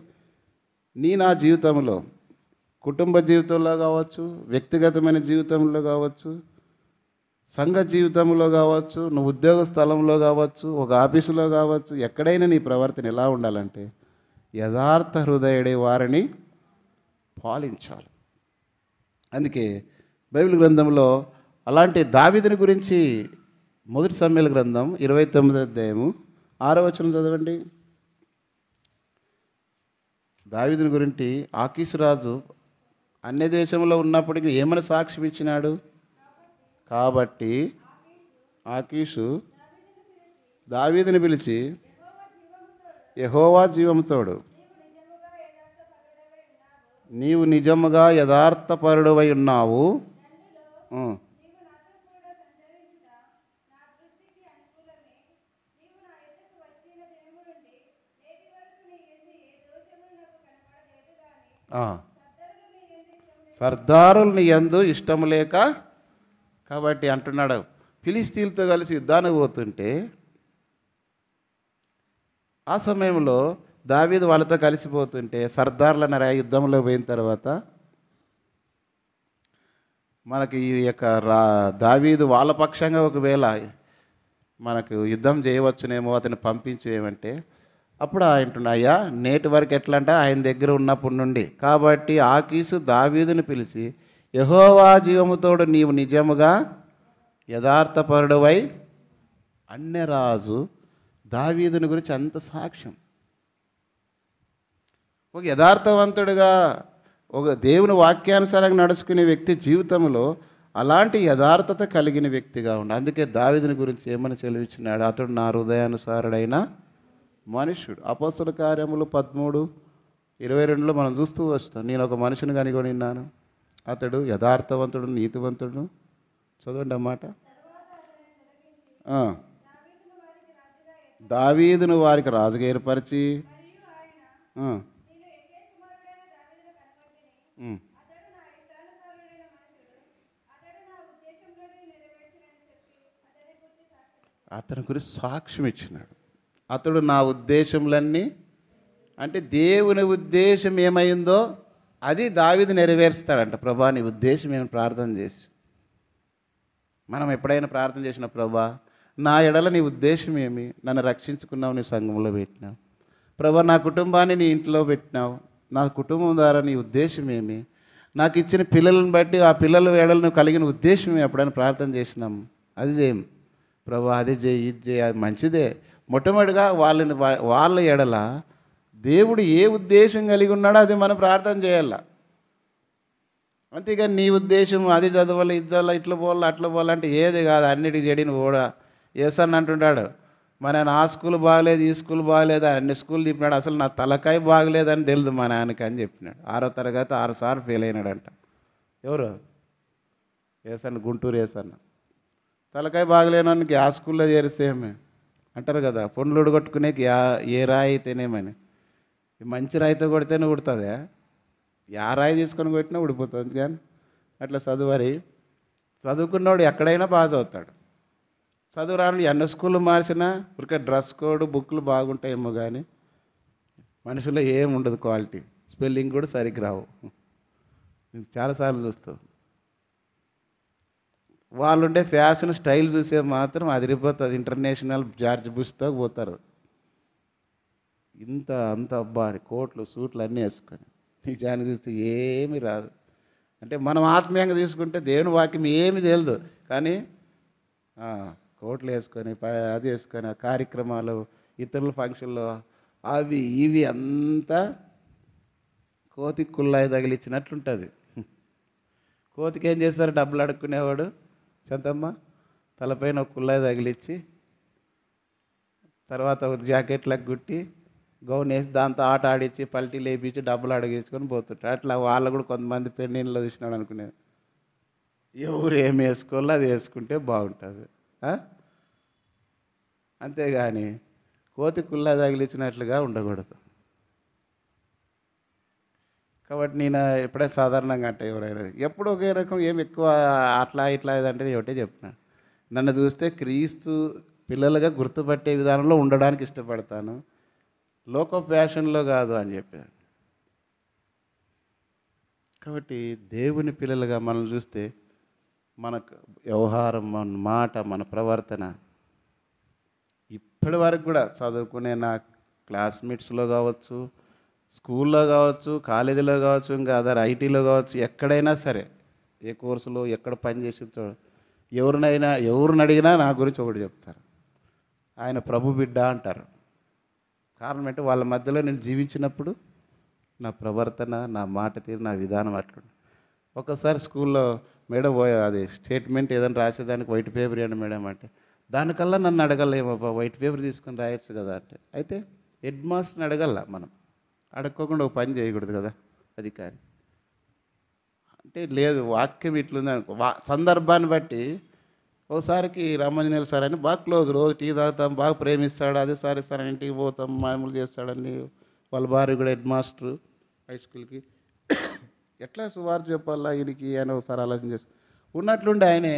[SPEAKER 1] నా జీవితంలో, కుటుంబ జీవితంలో కావచ్చు, వ్యక్తిగతమైన జీవితంలో కావచ్చు, సంఘ జీవితంలో కావచ్చు, నువ్వు ఉద్యోగ స్థలంలో కావచ్చు, ఒక ఆఫీసులో కావచ్చు, ఎక్కడైనా నీ ప్రవర్తన ఎలా ఉండాలంటే యథార్థ హృదయుడే వారిని పాలించాలి. అందుకే బైబిల్ గ్రంథంలో అలాంటి దావీదుని గురించి మొదటి సమూయేలు గ్రంథం 29వ అధ్యాయము 6వ వచనం చదవండి. దావీదుని గురించి ఆకీషు రాజు అన్య దేశంలో ఉన్నప్పటికీ ఏమని సాక్ష్యం ఇచ్చినాడు? కాబట్టి ఆకీషు దావీదుని పిలిచి, యెహోవా జీవముతోడు నీవు నిజముగా యథార్థపరుడవై ఉన్నావు, సర్దారులు నీ యందు ఇష్టం లేక. కాబట్టి అంటున్నాడు, ఫిలిస్తీన్లతో కలిసి యుద్ధానికి పోతుంటే ఆ సమయంలో దావీదు వాళ్ళతో కలిసిపోతుంటే సర్దార్లన్న యుద్ధంలో పోయిన తర్వాత మనకి ఈ యొక్క దావీదు వాళ్ళ పక్షంగా ఒకవేళ మనకు యుద్ధం చేయవచ్చునేమో అతను పంపించేయమంటే అప్పుడు అంటున్నా, అయ్యా నేటి వరకు ఎట్లా అంటే ఆయన దగ్గర ఉన్నప్పటి నుండి. కాబట్టి ఆకీషు దావీదుని పిలిచి, యెహోవా జీవముతోడు నీవు నిజముగా యథార్థపరుడవై. అన్యరాజు దావీదుని గురించి అంత సాక్ష్యం. ఒక యథార్థవంతుడిగా, ఒక దేవుని వాక్యానుసారంగా నడుచుకునే వ్యక్తి జీవితంలో అలాంటి యథార్థత కలిగిన వ్యక్తిగా ఉండి. అందుకే దావీదుని గురించి ఏమని చెలివిచ్చినాడు? అతడు నా హృదయానుసారుడైన మనుష్యుడు. అపోస్తల కార్యములు 13:22 మనం చూస్తూ వస్తాం. నేను ఒక మనుషుని కనుగొనిన్నాను, అతడు యథార్థవంతుడు, నీతివంతుడు. చదవండి అన్నమాట. దావీదును వారికి రాజుగా ఏర్పరిచి అతని గురించి సాక్ష్యం ఇచ్చినాడు. అతడు నా ఉద్దేశములన్నీ, అంటే దేవుని ఉద్దేశం ఏమైందో అది దావీదు నెరవేరుస్తాడంట. ప్రభా నీ ఉద్దేశం ఏమి ప్రార్థన చేసి. మనం ఎప్పుడైనా ప్రార్థన చేసిన, ప్రభా నా ఎడల నీ ఉద్దేశం ఏమి, నన్ను రక్షించుకున్నావు, నీ సంఘంలో పెట్టినావు, ప్రభా నా కుటుంబాన్ని నీ ఇంట్లో పెట్టినావు, నా కుటుంబం ద్వారా నీ ఉద్దేశం ఏమి, నాకు ఇచ్చిన పిల్లలను బట్టి ఆ పిల్లల ఎడలను కలిగిన ఉద్దేశం ఎప్పుడైనా ప్రార్థన చేసినాం. అది చేయం ప్రభా, అది చేయి, ఇది చేయి, అది మంచిదే. మొట్టమొదటిగా వాళ్ళ ఎడల దేవుడు ఏ ఉద్దేశం కలిగి ఉన్నాడో అది మనం ప్రార్థన చేయాల. అంతేగాని నీ ఉద్దేశం అది చదవాలి, ఇది చదవాలి, ఇట్లా పోవాలి, అట్లా పోవాలంటే ఏది కాదు, అన్నిటికి చెడిని కూడా ఏసని అంటుంటాడు. మా నాన్న ఆ స్కూల్ బాగలేదు, ఈ స్కూల్ బాగలేదు, అన్ని స్కూల్ తిప్పినాడు, అసలు నా తలకాయ బాగలేదని తెలుదు మా నాన్నకి అని చెప్పినాడు. 6వ తరగతి 6 సార్లు ఫెయిల్ అయినాడంట. ఎవరు? ఏసన్న, గుంటూరు ఏసన్న. తలకాయ బాగలేనానికి ఆ స్కూల్లో చేరిస్తే ఏమే అంటారు కదా, పండ్లు ఉడగొట్టుకునేకి ఏ రాయి అయితేనేమని. మంచి రాయితో కొడితేనే ఉడుతుందా? యా రాయి తీసుకొని కొట్టినా ఉడిపోతుంది. కానీ అట్లా చదువుకున్నవాడు ఎక్కడైనా పాస్ అవుతాడు. చదువు రాను ఎన్న స్కూళ్ళు మార్చినా ఊరికే డ్రెస్ కోడ్ బుక్లు బాగుంటాయేమో కానీ మనుషుల్లో ఏం ఉండదు క్వాలిటీ, స్పెల్లింగ్ కూడా సరిగ్గా రావు. నేను చాలాసార్లు చూస్తాం. వాళ్ళుండే ఫ్యాషన్ స్టైల్ చూసే మాత్రం అదిరిపోతుంది. ఇంటర్నేషనల్ జార్జ్ బుష్తో పోతారు. అంత అబ్బా కోట్లు సూట్లు అన్నీ వేసుకొని నిజాన్ని చూస్తే ఏమీ రాదు. అంటే మనం ఆత్మీయంగా తీసుకుంటే దేవుని వాక్యం ఏమీ తెలియదు, కానీ కోట్లు వేసుకొని అది వేసుకొని ఆ కార్యక్రమాలు ఇతరుల ఫంక్షన్లో అవి ఇవి అంతా కోతి కుళ్ళాయి తగిలిచ్చినట్లుంటుంది. కోతికి ఏం చేస్తారు, డబ్బులు అడుక్కునేవాడు చెంతమ్మ తలపైన ఒక కుళ్ళాయి తగిలిచ్చి తర్వాత ఒక జాకెట్లకు గుట్టి గౌన్ వేసి దాంతో ఆట ఆడించి పల్టీలు వేయించి డబ్బులు అడిగించుకొని పోతుంటారు. అట్లా వాళ్ళు కూడా కొంతమంది పెళ్ళిళ్ళలో చూసినాడు అనుకునేది. ఎవరు ఏమి వేసుకోవాలో అది వేసుకుంటే బాగుంటుంది, అంతేగాని కోతి కుళ్ళ తగిలించినట్లుగా ఉండకూడదు. కాబట్టి నేను ఎప్పుడైనా సాధారణంగా అంటే ఎవరైనా ఎప్పుడు ఒకే రకం ఏమి ఎక్కువ అట్లా ఇట్లా ఇదంటే నేను ఒకటే చెప్తున్నాను. నన్ను చూస్తే క్రీస్తు పిల్లలుగా గుర్తుపట్టే విధానంలో ఉండడానికి ఇష్టపడతాను, లోక ఫ్యాషన్లో కాదు అని చెప్పాను. కాబట్టి దేవుని పిల్లలుగా మనం చూస్తే మన వ్యవహారం, మన మాట, మన ప్రవర్తన ఇప్పటి వరకు కూడా చదువుకునే నా క్లాస్మేట్స్లో కావచ్చు, స్కూల్లో కావచ్చు, కాలేజీలో కావచ్చు, ఇంకా అదర్ ఐటీలో కావచ్చు, ఎక్కడైనా సరే ఏ కోర్సులో ఎక్కడ పని చేసిందో ఎవరిని అడిగినా నా గురించి ఒకటి చెప్తారు, ఆయన ప్రభు బిడ్డ అంటారు. కారణం అంటే వాళ్ళ మధ్యలో నేను జీవించినప్పుడు నా ప్రవర్తన, నా మాట తీరు, నా విధానం అట్లుంది. ఒకసారి స్కూల్లో మేడం అది స్టేట్మెంట్ ఏదైనా రాసేదానికి వైట్ పేపర్ ఇవ్వండి మేడం అంటే, దానికల్లా నన్ను అడగలేమో వైట్ పేపర్ తీసుకొని రాయొచ్చు కదా అంటే, అయితే హెడ్ మాస్టర్ని మనం అడగకుండా ఒక పని చేయకూడదు కదా అధికారి అంటే. లేదు వాక్యం ఇట్లుంది అనుకో, సందర్భాన్ని బట్టి ఒకసారికి రామాంజనేయులు సార్ అని బాగా క్లోజ్, రోజు టీ తాగుతాం, బాగా ప్రేమిస్తాడు, అదే సారి సార్ ఇంటికి పోతాం, మామూలు చేస్తాడని. వాళ్ళ భార్య కూడా హెడ్ మాస్టరు హై స్కూల్కి. ఎట్లా సువార్త చెప్పాలా వీడికి అని ఒకసారి ఆలోచన చేసి ఉన్నట్లుండి ఆయనే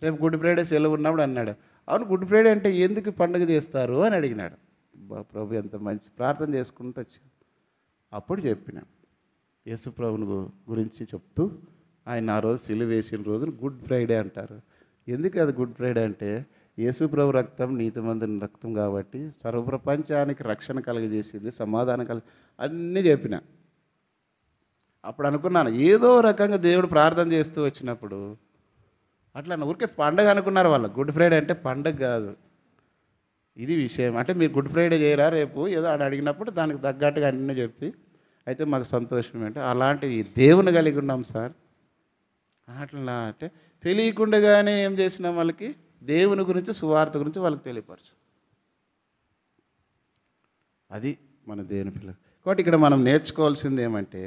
[SPEAKER 1] రేపు గుడ్ ఫ్రైడే సెలవు ఉన్నప్పుడు అన్నాడు, అవును గుడ్ ఫ్రైడే అంటే ఎందుకు పండుగ చేస్తారు అని అడిగినాడు. ప్రభు ఎంత మంచి ప్రార్థన చేసుకుంటూ వచ్చాను. అప్పుడు చెప్పిన యేసు ప్రభుని గురించి చెప్తూ, ఆయన ఆ రోజు సిలువ వేసిన రోజున గుడ్ ఫ్రైడే అంటారు. ఎందుకు అది గుడ్ ఫ్రైడే అంటే, యేసు ప్రభు రక్తం నీతిమంతుని రక్తం కాబట్టి సర్వప్రపంచానికి రక్షణ కలుగజేసింది, సమాధానం అన్నీ చెప్పిన. అప్పుడు అనుకున్నాను ఏదో రకంగా దేవుడు ప్రార్థన చేస్తూ వచ్చినప్పుడు అట్లా ఊరికే పండగ అనుకున్నారు వాళ్ళు. గుడ్ ఫ్రైడే అంటే పండగ కాదు, ఇది విషయం. అంటే మీరు గుడ్ ఫ్రైడే చేయరా రేపు ఏదో ఆడ అడిగినప్పుడు దానికి తగ్గట్టుగా అన్నీ చెప్పి, అయితే మాకు సంతోషం అంటే అలాంటి దేవుని కలిగి ఉన్నాం సార్. అట్లా అంటే తెలియకుండానే ఏం చేసినాం, వాళ్ళకి దేవుని గురించి సువార్త గురించి వాళ్ళకి తెలియపరచు. అది మన దేవుని పిల్లలు. కాబట్టి ఇక్కడ మనం నేర్చుకోవాల్సింది ఏమంటే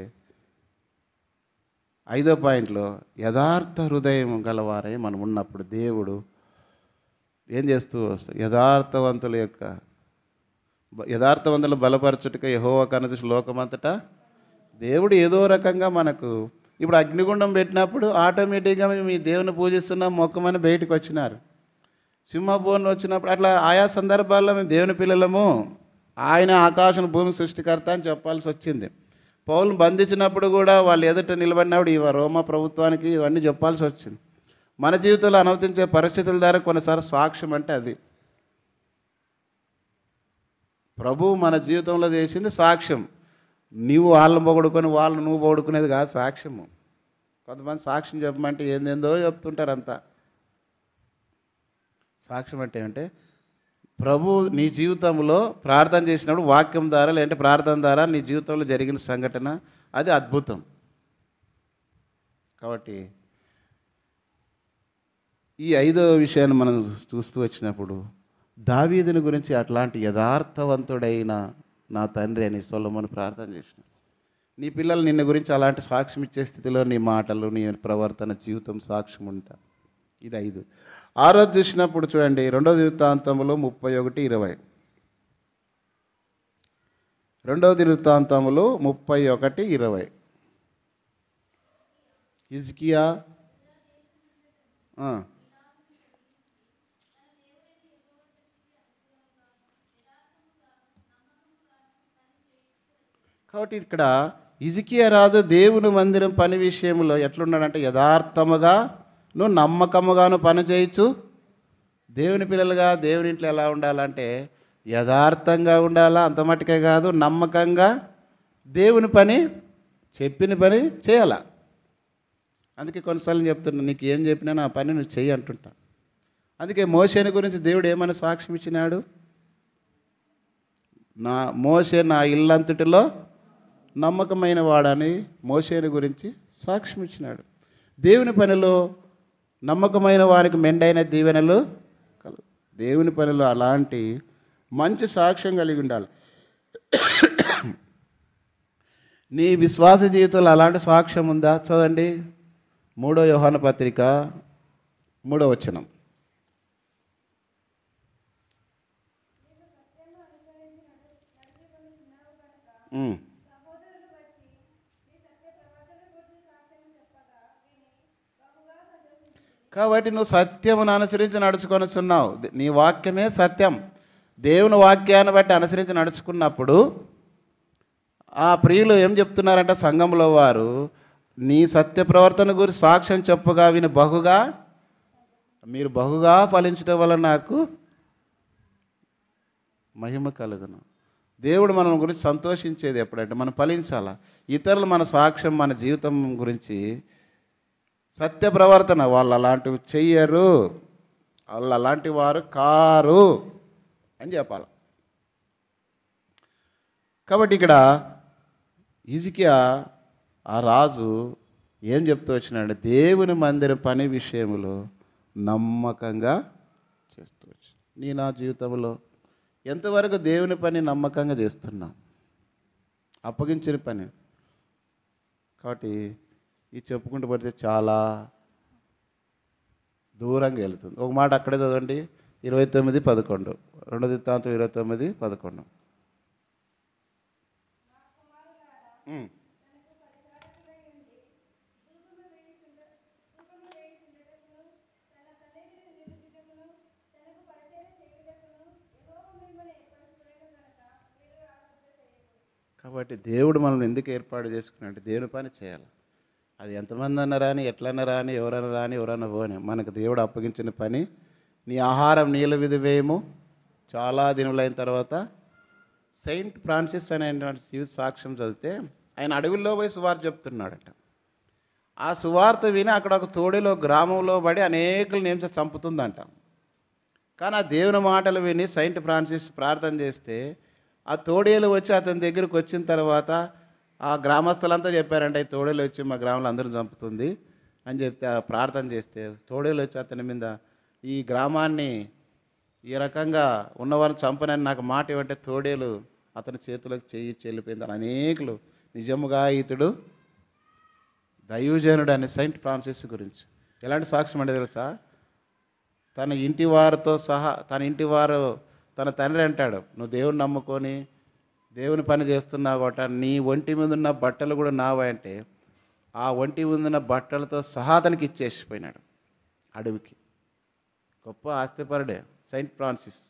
[SPEAKER 1] 5వ పాయింట్లో యథార్థ హృదయం గలవారై మనం ఉన్నప్పుడు దేవుడు ఏం చేస్తూ వస్తాడు, యథార్థవంతులు బలపరచుటక యెహోవా కనుదృష్టి లోకమంతటా. దేవుడు ఏదో రకంగా మనకు ఇప్పుడు అగ్నిగుండం పెట్టినప్పుడు ఆటోమేటిక్గా మీ దేవుని పూజిస్తున్నాం మొక్కమని బయటకు వచ్చినారు. సింహభూమిలో వచ్చినప్పుడు అట్లా ఆయా సందర్భాల్లో మేము దేవుని పిల్లలము, ఆయన ఆకాశం భూమి సృష్టికర్త అని చెప్పాల్సి వచ్చింది. పౌలును బంధించినప్పుడు కూడా వాళ్ళు ఎదుట నిలబడినప్పుడు ఈ రోమా ప్రభుత్వానికి ఇవన్నీ చెప్పాల్సి వచ్చింది. మన జీవితంలో అనుమతించే పరిస్థితుల ద్వారా కొన్నిసార్లు సాక్ష్యం అంటే అది ప్రభు మన జీవితంలో చేసింది సాక్ష్యం. నీవు వాళ్ళని పొగడుకొని వాళ్ళు నువ్వు పొగడుకునేది కాదు సాక్ష్యము. కొంతమంది సాక్ష్యం చెప్పమంటే ఏందేందో చెప్తుంటారు అంతా. సాక్ష్యం అంటే ఏమంటే ప్రభు నీ జీవితంలో ప్రార్థన చేసినప్పుడు వాక్యం ద్వారా లేదంటే ప్రార్థన ద్వారా నీ జీవితంలో జరిగిన సంఘటన అది అద్భుతం. కాబట్టి ఈ 5వ విషయాన్ని మనం చూస్తూ వచ్చినప్పుడు దావీదుని గురించి అట్లాంటి యథార్థవంతుడైన నా తండ్రి అని సొలొమోను ప్రార్థన చేసిన. నీ పిల్లలు నిన్న గురించి అలాంటి సాక్ష్యం ఇచ్చే స్థితిలో నీ మాటలు, నీ ప్రవర్తన, జీవితం సాక్ష్యం ఉంటా. ఇది 5. 6వ చూసినప్పుడు చూడండి 2వ దినవృత్తాంతములు 31:20. 2వ దినవృత్తాంతములు 31:20. హిజ్కియా కాబట్టి ఇక్కడ హిజ్కియా రాజు దేవుని మందిరం పని విషయంలో ఎట్లున్నాడంటే యథార్థముగా నువ్వు నమ్మకముగాను పని చేయొచ్చు. దేవుని పిల్లలుగా దేవుని ఇంట్లో ఎలా ఉండాలంటే యథార్థంగా ఉండాలా, అంత మట్టుకే కాదు, నమ్మకంగా దేవుని పని చెప్పిన పని చేయాలా. అందుకే కొన్నిసార్లు చెప్తున్నా, నీకు ఏం చెప్పినా నా పని నువ్వు చెయ్యి అంటుంటా. అందుకే మోషేని గురించి దేవుడు ఏమని సాక్ష్యం ఇచ్చినాడు? మోషే నా ఇల్లంతటిలో నమ్మకమైన వాడని మోషేని గురించి సాక్ష్యం ఇచ్చినాడు. దేవుని పనిలో నమ్మకమైన వారికి మెండైన దీవెనలు దేవుని పనిలో అలాంటి మంచి సాక్ష్యం కలిగి ఉండాలి. నీ విశ్వాస జీవితంలో అలాంటి సాక్ష్యం ఉందా? చదవండి 3 యోహాను పత్రిక 3వ వచనం. కాబట్టి నువ్వు సత్యమును అనుసరించి నడుచుకొనిచున్నావు. నీ వాక్యమే సత్యం. దేవుని వాక్యాన్ని బట్టి అనుసరించి నడుచుకున్నప్పుడు ఆ ప్రియులు ఏం చెప్తున్నారంటే సంఘంలో వారు, నీ సత్య ప్రవర్తన గురించి సాక్ష్యం చెప్పగా విని మీరు బహుగా ఫలించడం వల్ల నాకు మహిమ కలుగును. దేవుడు మన గురించి సంతోషించేది ఎప్పుడంటే మనం ఫలించాలా. ఇతరులు మన సాక్ష్యం, మన జీవితం గురించి సత్య ప్రవర్తన, వాళ్ళు అలాంటివి చెయ్యరు, వాళ్ళు అలాంటి వారు కారు అని చెప్పాలి. కాబట్టి ఇక్కడ హిజ్కియా ఆ రాజు ఏం చెప్తూ వచ్చినాడు? దేవుని మందిరం పని విషయంలో నమ్మకంగా చేస్తూ వచ్చి, నా జీవితంలో ఎంతవరకు దేవుని పని నమ్మకంగా చేస్తున్నా, అప్పగించిన పని. కాబట్టి ఇది చెప్పుకుంటూ పడితే చాలా దూరంగా వెళుతుంది. ఒక మాట అక్కడే చదవండి, 29:11, 2 దిత్తాంతం 29:11. కాబట్టి దేవుడు మనల్ని ఎందుకు ఏర్పాటు చేసుకున్నాడు? దేవుని పని చేయాలి. అది ఎంతమంది అన్నారా అని, ఎట్లన్నారా అని, ఎవరన్నా పోని, మనకు దేవుడు అప్పగించిన పని. నీ ఆహారం నీళ్ళ విధివేయము. చాలా దినులైన తర్వాత సెయింట్ ఫ్రాన్సిస్ అనే జీవిత సాక్ష్యం చదివితే ఆయన అడవుల్లో పోయి సువార్త చెప్తున్నాడట. ఆ సువార్త విని అక్కడ ఒక తోడిలో గ్రామంలో పడి అనేకులు నిమిషం చంపుతుందంట. కానీ ఆ దేవుని మాటలు విని సెయింట్ ఫ్రాన్సిస్ ప్రార్థన చేస్తే ఆ తోడేలు వచ్చి అతని దగ్గరికి వచ్చిన తర్వాత ఆ గ్రామస్తులంతా చెప్పారంటే ఈ తోడేలు వచ్చి మా గ్రామంలో అందరూ చంపుతుంది అని చెప్తే ఆ ప్రార్థన చేస్తే తోడేలు వచ్చి అతని మీద, ఈ గ్రామాన్ని ఈ రకంగా ఉన్నవారిని చంపనని నాకు మాట ఇవ్వంటే తోడేలు అతని చేతులకు చెల్లిపోయింది. అనేకులు నిజముగా ఇతడు దైవజనుడు అని సెయింట్ ఫ్రాన్సిస్ గురించి ఎలాంటి సాక్ష్యం అంటే తెలుసా? తన ఇంటి వారితో సహా, తన తండ్రి అంటాడు, నువ్వు దేవుని నమ్ముకొని దేవుని పని చేస్తున్నావు కాబట్టి నీ ఒంటి మీద ఉన్న బట్టలు కూడా నావే అంటే ఆ ఒంటి మీద ఉన్న బట్టలతో సహా అతనికి ఇచ్చేసిపోయినాడు అడవికి. గొప్ప ఆస్తిపరుడే సెయింట్ ఫ్రాన్సిస్.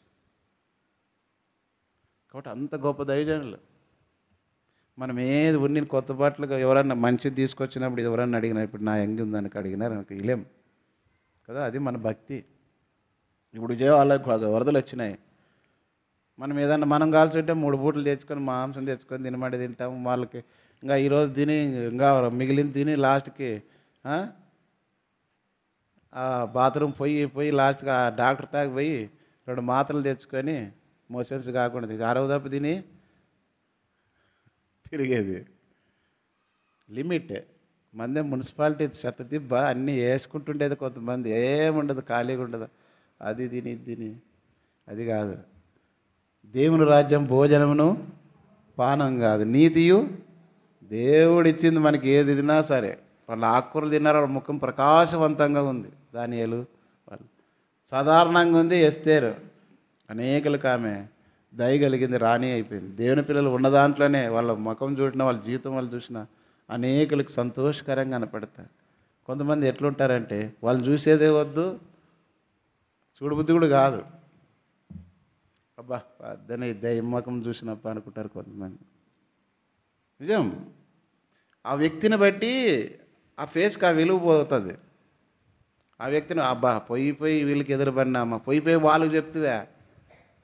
[SPEAKER 1] కాబట్టి అంత గొప్ప దైవజనులు. మనం ఏది ఉన్ని కొత్త బట్టలుగా ఎవరన్నా మంచిది తీసుకొచ్చినప్పుడు ఇది ఎవరన్నా అడిగినా, ఇప్పుడు నా ఎంగి ఉందనికి అడిగినారు అనుకో, ఇలేం కదా, అది మన భక్తి. ఇప్పుడు విజయవాడలో వరదలు వచ్చినాయి, మనం ఏదన్నా మనం కాల్చుంటే 3 పూటలు తెచ్చుకొని మాంసం తెచ్చుకొని తినమంటే తింటాము. వాళ్ళకి ఇంకా ఈరోజు తిని ఇంకా మిగిలింది తిని లాస్ట్కి బాత్రూమ్ పోయి లాస్ట్కి ఆ డాక్టర్ తాగి పోయి 2 మాత్రలు తెచ్చుకొని మోషన్స్ కాకుండా ఆరవ తప్పు తిని తిరిగేది. లిమిట్ మందే మున్సిపాలిటీ చెత్త దిబ్బ అన్నీ వేసుకుంటుండేది. కొంతమంది ఏముండదు, ఖాళీగా ఉండదు, అది తిని ఇది తిని. అది కాదు దేవుని రాజ్యం. భోజనమును పానం కాదు, నీతియు. దేవుడిచ్చింది మనకి ఏది తిన్నా సరే. వాళ్ళు ఆకుకూరలు తిన్నారు, వాళ్ళ ముఖం ప్రకాశవంతంగా ఉంది. దానియేలు వాళ్ళు సాధారణంగా ఉంది. ఎస్తేరు అనేకులకు ఆమె దయ కలిగింది, రాణి అయిపోయింది. దేవుని పిల్లలు ఉన్న దాంట్లోనే వాళ్ళ ముఖం చూసిన, వాళ్ళ జీవితం వాళ్ళు చూసిన అనేకులకు సంతోషకరంగా కనపడతారు. కొంతమంది ఎట్లుంటారంటే వాళ్ళు చూసేదే వద్దు, చూడబుద్ధి కూడా కాదు. అబ్బా అద్దనే దయ ముఖం చూసినప్ప అనుకుంటారు కొంతమంది. నిజం. ఆ వ్యక్తిని బట్టి ఆ ఫేస్కి ఆ విలువ పోతుంది. ఆ వ్యక్తిని అబ్బా పోయి పోయి వీళ్ళకి ఎదురుపడినామా, పోయి పోయి వాళ్ళకి చెప్తువా,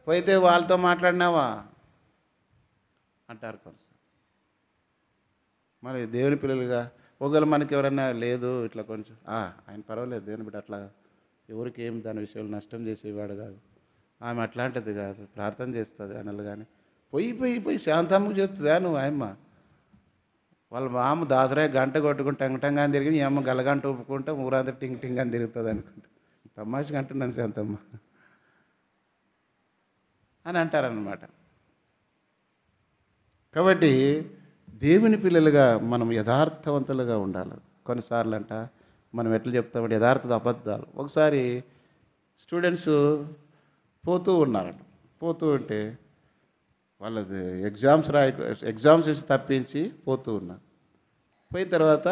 [SPEAKER 1] పోయితే వాళ్ళతో మాట్లాడినావా అంటారు కొంచెం. మరి దేవుని పిల్లలుగా ఒకవేళ మనకి ఎవరన్నా లేదు ఇట్లా కొంచెం ఆయన పర్వాలేదు దేవుని బిడ్డ అట్లా ఎవరికి ఏం దాని విషయంలో నష్టం చేసేవాడు కాదు, ఆమె అట్లాంటిది కాదు, ప్రార్థన చేస్తుంది అనాలి. కానీ పోయి పోయి పోయి శాంతమ్మకు చెప్తువా నువ్వు ఆయమ్మ, వాళ్ళ మామ దాసరాయ గంట కొట్టుకుని టంగటంగా అని తిరిగి ఈ అమ్మ గలగంట ఊపుకుంటే ఊరంతా టింగ్ టింగ్ అని తిరుగుతుంది అనుకుంటా. తమాషగా అంటున్నాను శాంతమ్మ అని అంటారనమాట. కాబట్టి దేవుని పిల్లలుగా మనం యథార్థవంతులుగా ఉండాలి. కొన్నిసార్లు మనం ఎట్లా చెప్తామంటే యథార్థత అబద్ధాలు. ఒకసారి స్టూడెంట్స్ పోతూ ఉన్నారంట. పోతూ ఉంటే వాళ్ళది ఎగ్జామ్స్ ఇచ్చి తప్పించి పోతూ ఉన్నారు. పోయిన తర్వాత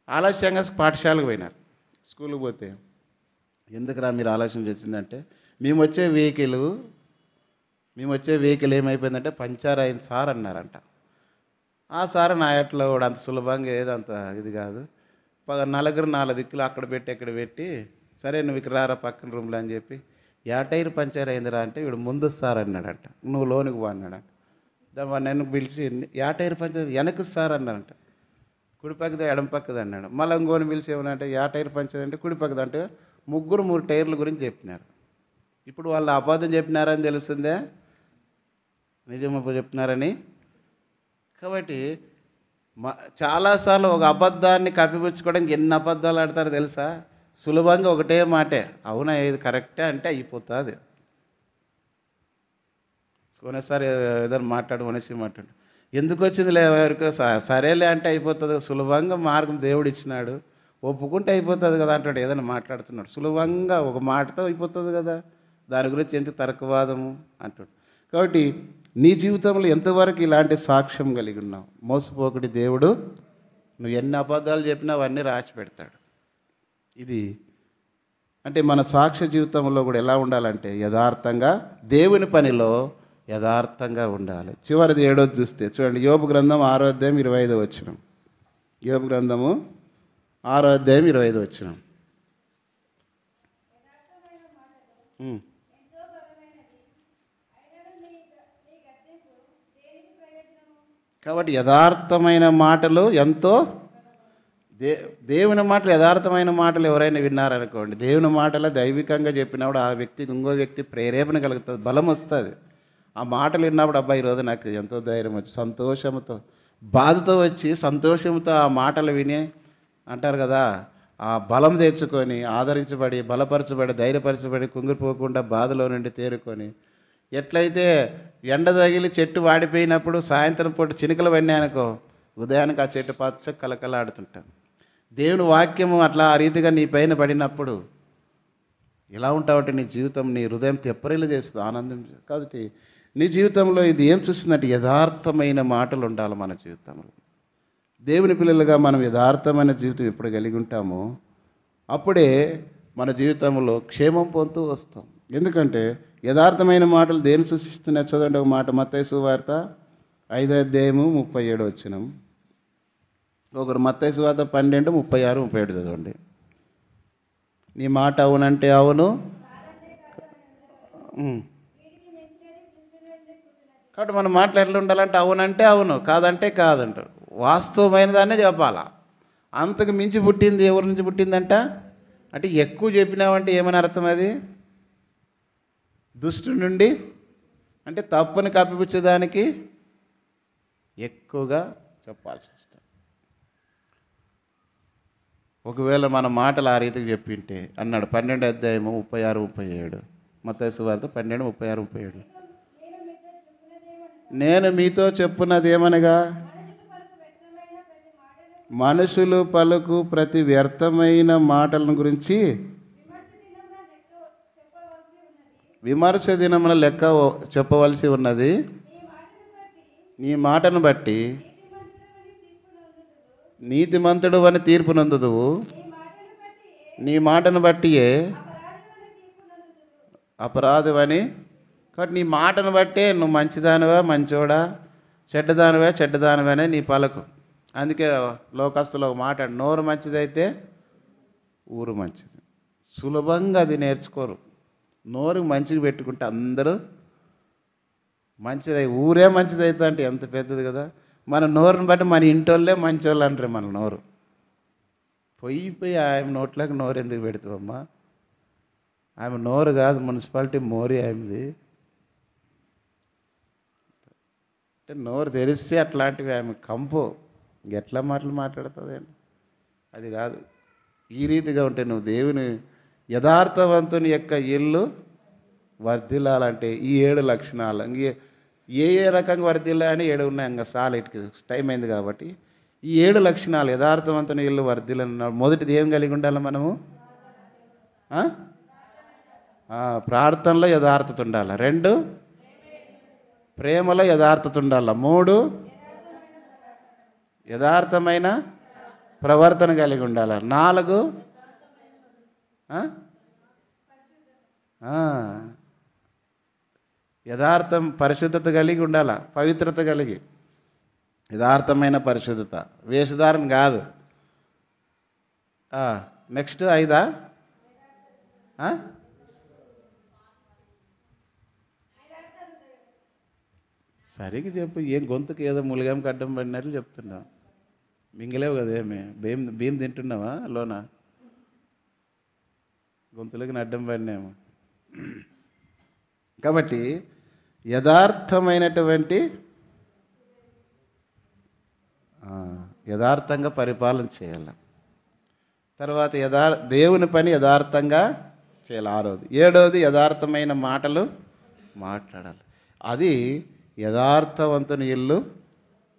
[SPEAKER 1] ఆలస్యంగా పాఠశాలకు పోయినారు. స్కూల్కి పోతే ఎందుకురా మీరు ఆలస్యం చేసిందంటే మేము వచ్చే వెహికల్ ఏమైపోయిందంటే పంచర్ అయింది సార్ అన్నారంట. ఆ సార్ నా ఎట్లా కూడా అంత సులభంగా ఏదంత ఇది కాదు, నలుగురు 4 దిక్కులు అక్కడ పెట్టి ఎక్కడ పెట్టి సరే నువ్వు ఇక్కడ రారా పక్కన రూమ్లో అని చెప్పి టైర్ పంచర్ అయిందిరా అంటే వీడు ముందు సార్ అన్నాడంట, నువ్వు లోనికి పో అన్నాడంట. నన్ను పిలిచి టైర్ పంచర్ వెనక్కి సార్ అన్నాడంట, కుడి పక్కది ఎడం పక్కది అన్నాడు. మళ్ళీ ఇంకోని పిలిచి ఏమనంటే టైర్ పంచర్ అంటే కుడి పక్కది అంటే 3 టైర్ల గురించి చెప్పినారు. ఇప్పుడు వాళ్ళు అబద్ధం చెప్పినారని తెలుస్తుందే నిజం చెప్తున్నారని. కాబట్టి చాలాసార్లు ఒక అబద్ధాన్ని కప్పిపుచ్చుకోవడానికి ఎన్ని అబద్ధాలు ఆడతారో తెలుసా? సులభంగా ఒకటే మాటే అవునా ఇది కరెక్టే అంటే అయిపోతుంది. కొనేసారి ఏదైనా మాట్లాడు ఎందుకు వచ్చింది ఎవరికో సరేలే అంటే అయిపోతుంది. సులభంగా మార్గం దేవుడు ఇచ్చినాడు, ఒప్పుకుంటే అయిపోతుంది కదా అంటాడు. ఏదైనా మాట్లాడుతున్నాడు సులభంగా ఒక మాటతో అయిపోతుంది కదా, దాని గురించి ఎంత తర్కవాదము అంటాడు. కాబట్టి నీ జీవితంలో ఎంతవరకు ఇలాంటి సాక్ష్యం కలిగి ఉన్నావు? మోసపోకుడి దేవుడు నువ్వు ఎన్ని అబద్ధాలు చెప్పినా అవన్నీ రాసి పెడతాడు. ఇది అంటే మన సాక్ష్య జీవితంలో కూడా ఎలా ఉండాలంటే యథార్థంగా దేవుని పనిలో యథార్థంగా ఉండాలి. చివరిది 7వ చూస్తే చూడండి, యోబు గ్రంథం 6వ అధ్యాయం 25వ వచనం. యోబు గ్రంథము 6వ అధ్యాయం 25వ వచనం. కాబట్టి యథార్థమైన మాటలు ఎంతో దేవుని మాటలు యథార్థమైన మాటలు ఎవరైనా విన్నారనుకోండి, దేవుని మాటలు దైవికంగా చెప్పినప్పుడు ఆ వ్యక్తికి ఇంకో వ్యక్తి ప్రేరేపణ కలుగుతుంది, బలం వస్తుంది. ఆ మాటలు విన్నప్పుడు అబ్బాయి ఈరోజు నాకు ఎంతో ధైర్యం వచ్చి సంతోషంతో బాధతో వచ్చి సంతోషంతో ఆ మాటలు విని అంటారు కదా, ఆ బలం తెచ్చుకొని ఆదరించబడి బలపరచబడి ధైర్యపరచబడి కుంగిపోకుండా బాధలో నుండి తేరుకొని ఎట్లయితే ఎండ తగిలి చెట్టు వాడిపోయినప్పుడు సాయంత్రం పూట చినుకలు పడినాయనుకో ఉదయానికి ఆ చెట్టు పచ్చ కలకలాడుతుంటాం. దేవుని వాక్యము అట్లా ఆ రీతిగా నీ పైన పడినప్పుడు ఎలా ఉంటావంటే నీ జీవితం నీ హృదయం తెప్పరిల్లు చేస్తుంది, ఆనందం. కాబట్టి నీ జీవితంలో ఇది ఏం చూస్తుందంటే యథార్థమైన మాటలు ఉండాలి మన జీవితంలో. దేవుని పిల్లలుగా మనం యథార్థమైన జీవితం ఎప్పుడు కలిగి ఉంటామో అప్పుడే మన జీవితంలో క్షేమం పొందుతూ వస్తాం. ఎందుకంటే యథార్థమైన మాటలు దేని సూచిస్తున్నాయి? చదవండి ఒక మాట, మత్తయి సువార్త 5వ అధ్యాయము 37వ వచనం. ఒకరు మత్తయి సువార్త 12, 36, 37 చదవండి. నీ మాట అవునంటే అవును, కాబట్టి మనం మాటలు ఎట్లా ఉండాలంటే అవునంటే అవును, కాదంటే కాదంట. వాస్తవమైన దాన్నే చెప్పాలా. అంతకు మించి పుట్టింది ఎవరి నుంచి పుట్టిందంట అంటే ఎక్కువ చెప్పినావంటే ఏమని అర్థం? అది దుష్టుడి నుండి అంటే తప్పుని కప్పిపుచ్చేదానికి ఎక్కువగా చెప్పాల్సి వస్తుంది. ఒకవేళ మన మాటలు ఆ రీతికి చెప్పింటే అన్నాడు 12వ అధ్యాయము 36, 37 మత్తయి సువార్త 12, 36, 37. నేను మీతో చెప్పున్నది ఏమనగా మనుషులు పలుకు ప్రతి వ్యర్థమైన మాటలను గురించి విమర్శ దినమున లెక్క చెప్పవలసి ఉన్నది. నీ మాటను బట్టి నీతిమంతుడు అని తీర్పు నందుదువు, నీ మాటను బట్టియే అపరాధమని. కాబట్టి నీ మాటను బట్టే నువ్వు మంచిదానివా మంచోడా చెడ్డదానివే చెడ్డదానివేనే నీ పలుకు. అందుకే లోకస్తులు ఒక మాట, నోరు మంచిదైతే ఊరు మంచిది. సులభంగా అది నేర్చుకోరు. నోరు మంచిగా పెట్టుకుంటే అందరూ మంచిదై, ఊరే మంచిదైతే అంటే ఎంత పెద్దది కదా. మన నోరుని బట్టి మన ఇంటోళ్ళే మంచోళ్ళు అంటారు. మన నోరు పోయి ఆమె నోట్లోకి నోరు ఎందుకు పెడతావమ్మా? ఆమె నోరు కాదు, మున్సిపాలిటీ మోరీ ఆమెది. అంటే నోరు తెరిస్తే అట్లాంటివి ఆమె కంపు ఎట్లా మాట్లాడుతుంది అది కాదు. ఈ రీతిగా ఉంటే నువ్వు దేవుని యథార్థవంతుని యొక్క ఇల్లు వర్ధిల్లాలంటే ఈ 7 లక్షణాలు. ఇంకే ఏ రకంగా వర్ధిల్లా అని 7 ఉన్నాయి. ఇంకా చాలా ఇటుకి టైం అయింది కాబట్టి ఈ 7 లక్షణాలు యథార్థవంతుని ఇల్లు వర్ధిల్లాలన్నాడు. మొదటిది ఏం కలిగి ఉండాలి మనము? ప్రార్థనలో యథార్థత ఉండాలి. 2 ప్రేమలో యథార్థత ఉండాలి. 3 యథార్థమైన ప్రవర్తన కలిగి ఉండాలి. 4 యథార్థం పరిశుద్ధత కలిగి ఉండాలి. పవిత్రత కలిగి, యథార్థమైన పరిశుద్ధత, వేషధారణ కాదు. నెక్స్ట్ 5 సరిగ్గా చెప్పు. ఏం గొంతుకు ఏదో ములిగాం కడ్డం పడినట్లు చెప్తున్నావు. మింగలేవు కదా ఏమి? బియ్యం తింటున్నావా లోన? గొంతులకి అడ్డం పడినాము. కాబట్టి యథార్థమైనటువంటి యథార్థంగా పరిపాలన చేయాలి. తర్వాత దేవుని పని యథార్థంగా చేయాలి. 6వది. 7వది యథార్థమైన మాటలు మాట్లాడాలి. అది యథార్థవంతుని ఇల్లు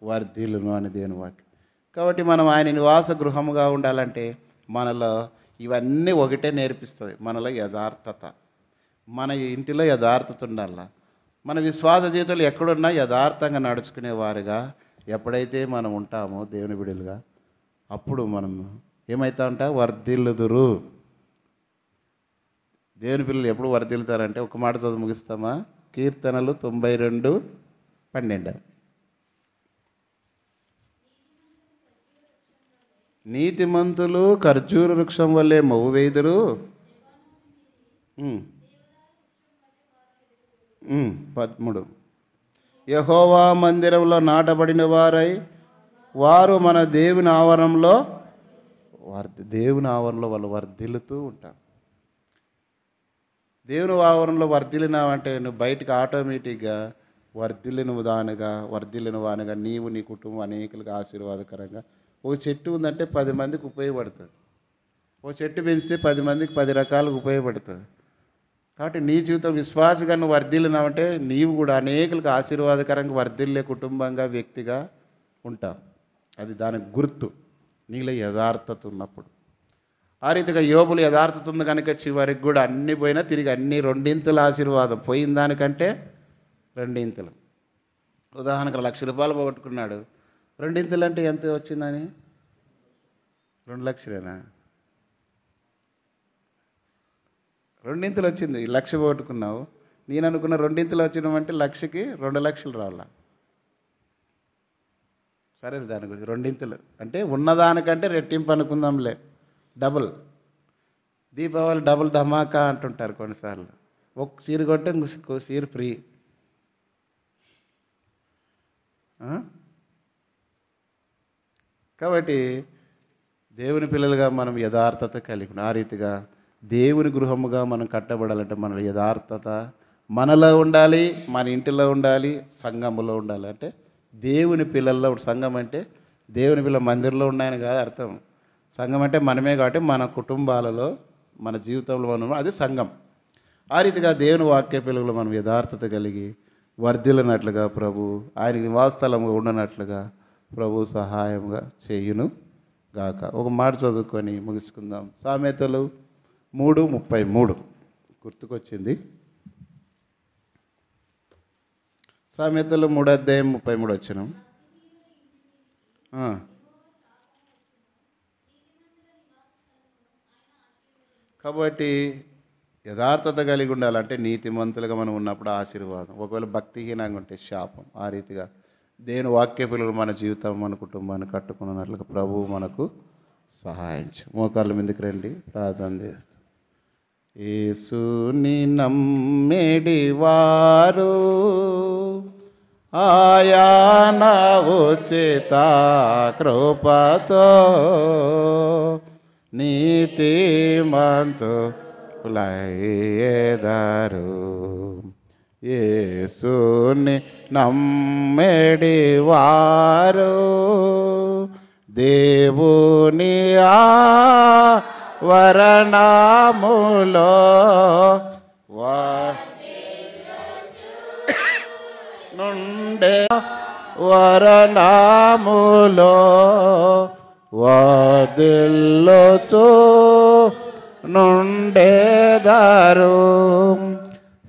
[SPEAKER 1] వర్ధిల్లును అని దేవుని వాక్యం. కాబట్టి మనం ఆయన నివాస గృహముగా ఉండాలంటే మనలో ఇవన్నీ ఒకటే నేర్పిస్తుంది. మనలో యథార్థత, మన ఇంటిలో యథార్థత ఉండాల. మన విశ్వాస జీవితంలో ఎక్కడున్నా యథార్థంగా నడుచుకునేవారుగా ఎప్పుడైతే మనం ఉంటామో దేవుని బిడ్డలుగా, అప్పుడు మనం ఏమవుతా ఉంటా? వర్ధిల్లుదురు. దేవుని పిల్లలు ఎప్పుడు వర్ధిల్లుతారంటే, ఒక మాట చదువు ముగిస్తామా? కీర్తనలు 92:12. నీతిమంతులు ఖర్జూర వృక్షం వల్లే మవ్వు వేయుదురు. 13. యెహోవా మందిరంలో నాటబడిన వారై వారు మన దేవుని ఆవరణలో వాళ్ళు వర్ధిల్లుతూ ఉంటారు. దేవుని ఆవరణలో వర్ధిల్లినావంటే నువ్వు బయటకు ఆటోమేటిక్గా వర్ధిల్లిన వానుగా నీవు నీ కుటుంబం అనేకులకు ఆశీర్వాదకరంగా. ఒక చెట్టు ఉందంటే 10 మందికి ఉపయోగపడుతుంది. ఒక చెట్టు పెంచితే 10 మందికి 10 రకాలుగా ఉపయోగపడుతుంది. కాబట్టి నీ జీవితం విశ్వాసగా నువ్వు వర్ధిల్లినావంటే నీవు కూడా అనేకులకు ఆశీర్వాదకరంగా వర్ధిల్లే కుటుంబంగా, వ్యక్తిగా ఉంటావు. అది దానికి గుర్తు, నీలో యథార్థత ఉన్నప్పుడు. ఆ రీతిగా యోబులు యథార్థత ఉంది కనుక చివరికి కూడా అన్ని పోయినా తిరిగి అన్ని 2 ఆశీర్వాదం. పోయిన దానికంటే 2. ఉదాహరణకు 1,00,000 రూపాయలు పోగొట్టుకున్నాడు. 2 అంటే ఎంత వచ్చిందని? 2 లక్షలేనా? 2 వచ్చింది. 1,00,000 పోగొట్టుకున్నావు. నేను అనుకున్న 2 వచ్చినామంటే 1,00,000కి 2 లక్షలు రావాలా? సరే, దాని గురించి 2 అంటే ఉన్నదానికంటే రెట్టింపు అనుకుందాంలే. డబుల్. దీపావళి డబుల్ ధమాకా అంటుంటారు కొన్నిసార్లు. ఒక చీర కొంటే ఇంకో చీర ఫ్రీ. కాబట్టి దేవుని పిల్లలుగా మనం యథార్థత కలిగి ఆ రీతిగా దేవుని గృహముగా మనం కట్టబడాలంటే మన యథార్థత మనలో ఉండాలి, మన ఇంటిలో ఉండాలి, సంఘములో ఉండాలి. అంటే దేవుని పిల్లల్లో, సంఘం అంటే దేవుని పిల్లల మందిరంలో ఉన్నాయని కాదు అర్థం. సంఘం అంటే మనమే కాబట్టి మన కుటుంబాలలో, మన జీవితంలో మనం, అది సంఘం. ఆ రీతిగా దేవుని వాక్య పిల్లలు మనం యథార్థత కలిగి వర్ధిల్లినట్లుగా ప్రభు ఆయన నివాసస్థలంగా ఉండనట్లుగా ప్రభు సహాయంగా చేయును గాక. ఒక మాట చదువుకొని ముగించుకుందాం. సామెతలు 3:33 గుర్తుకొచ్చింది. సామెతలు 3:33 కాబట్టి యథార్థత కలిగి ఉండాలంటే నీతిమంతులుగా మనం ఉన్నప్పుడు ఆశీర్వాదం. ఒకవేళ భక్తిహీనంగా ఉంటే శాపం. ఆ రీతిగా దేవుని వాక్య పిల్లలు మన జీవితం మన కుటుంబాన్ని కట్టుకున్నట్లుగా ప్రభువు మనకు సహాయం మోకాళ్ళ మీదకి రండి, ప్రార్థన చేస్తూ. యేసుని నమ్మెడి వారు ఆయన ఉచిత కృపతో నీతిమంతులయ్యెదరు. యేసుని నమ్మెడి వారు దేవుని వరణములో నుండే వరణములో వదిల్లుచు నుండేదారు.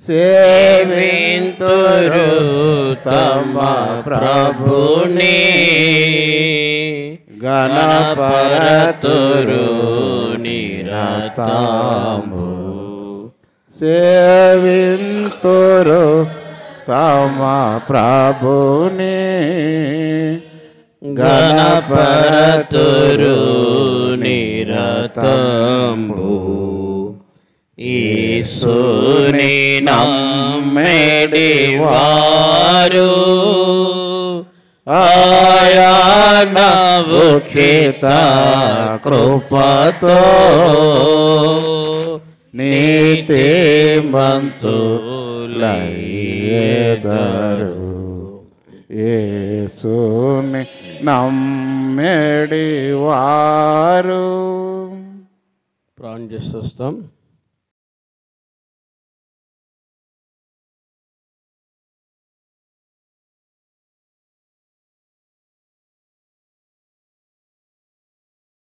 [SPEAKER 1] సేవింతురు తమ ప్రభుని గణపరతురు నిరతము. సేవింతురు తమ ప్రభుని
[SPEAKER 2] గణపరతురు నిరతము. యేసుని నమ్మెడి వారు ఆయన ఉచిత కృపతో
[SPEAKER 1] నీతిమంతులయ్యెదరు. యేసుని నమ్మెడి వారు.
[SPEAKER 2] ప్రార్థన చేస్తాం.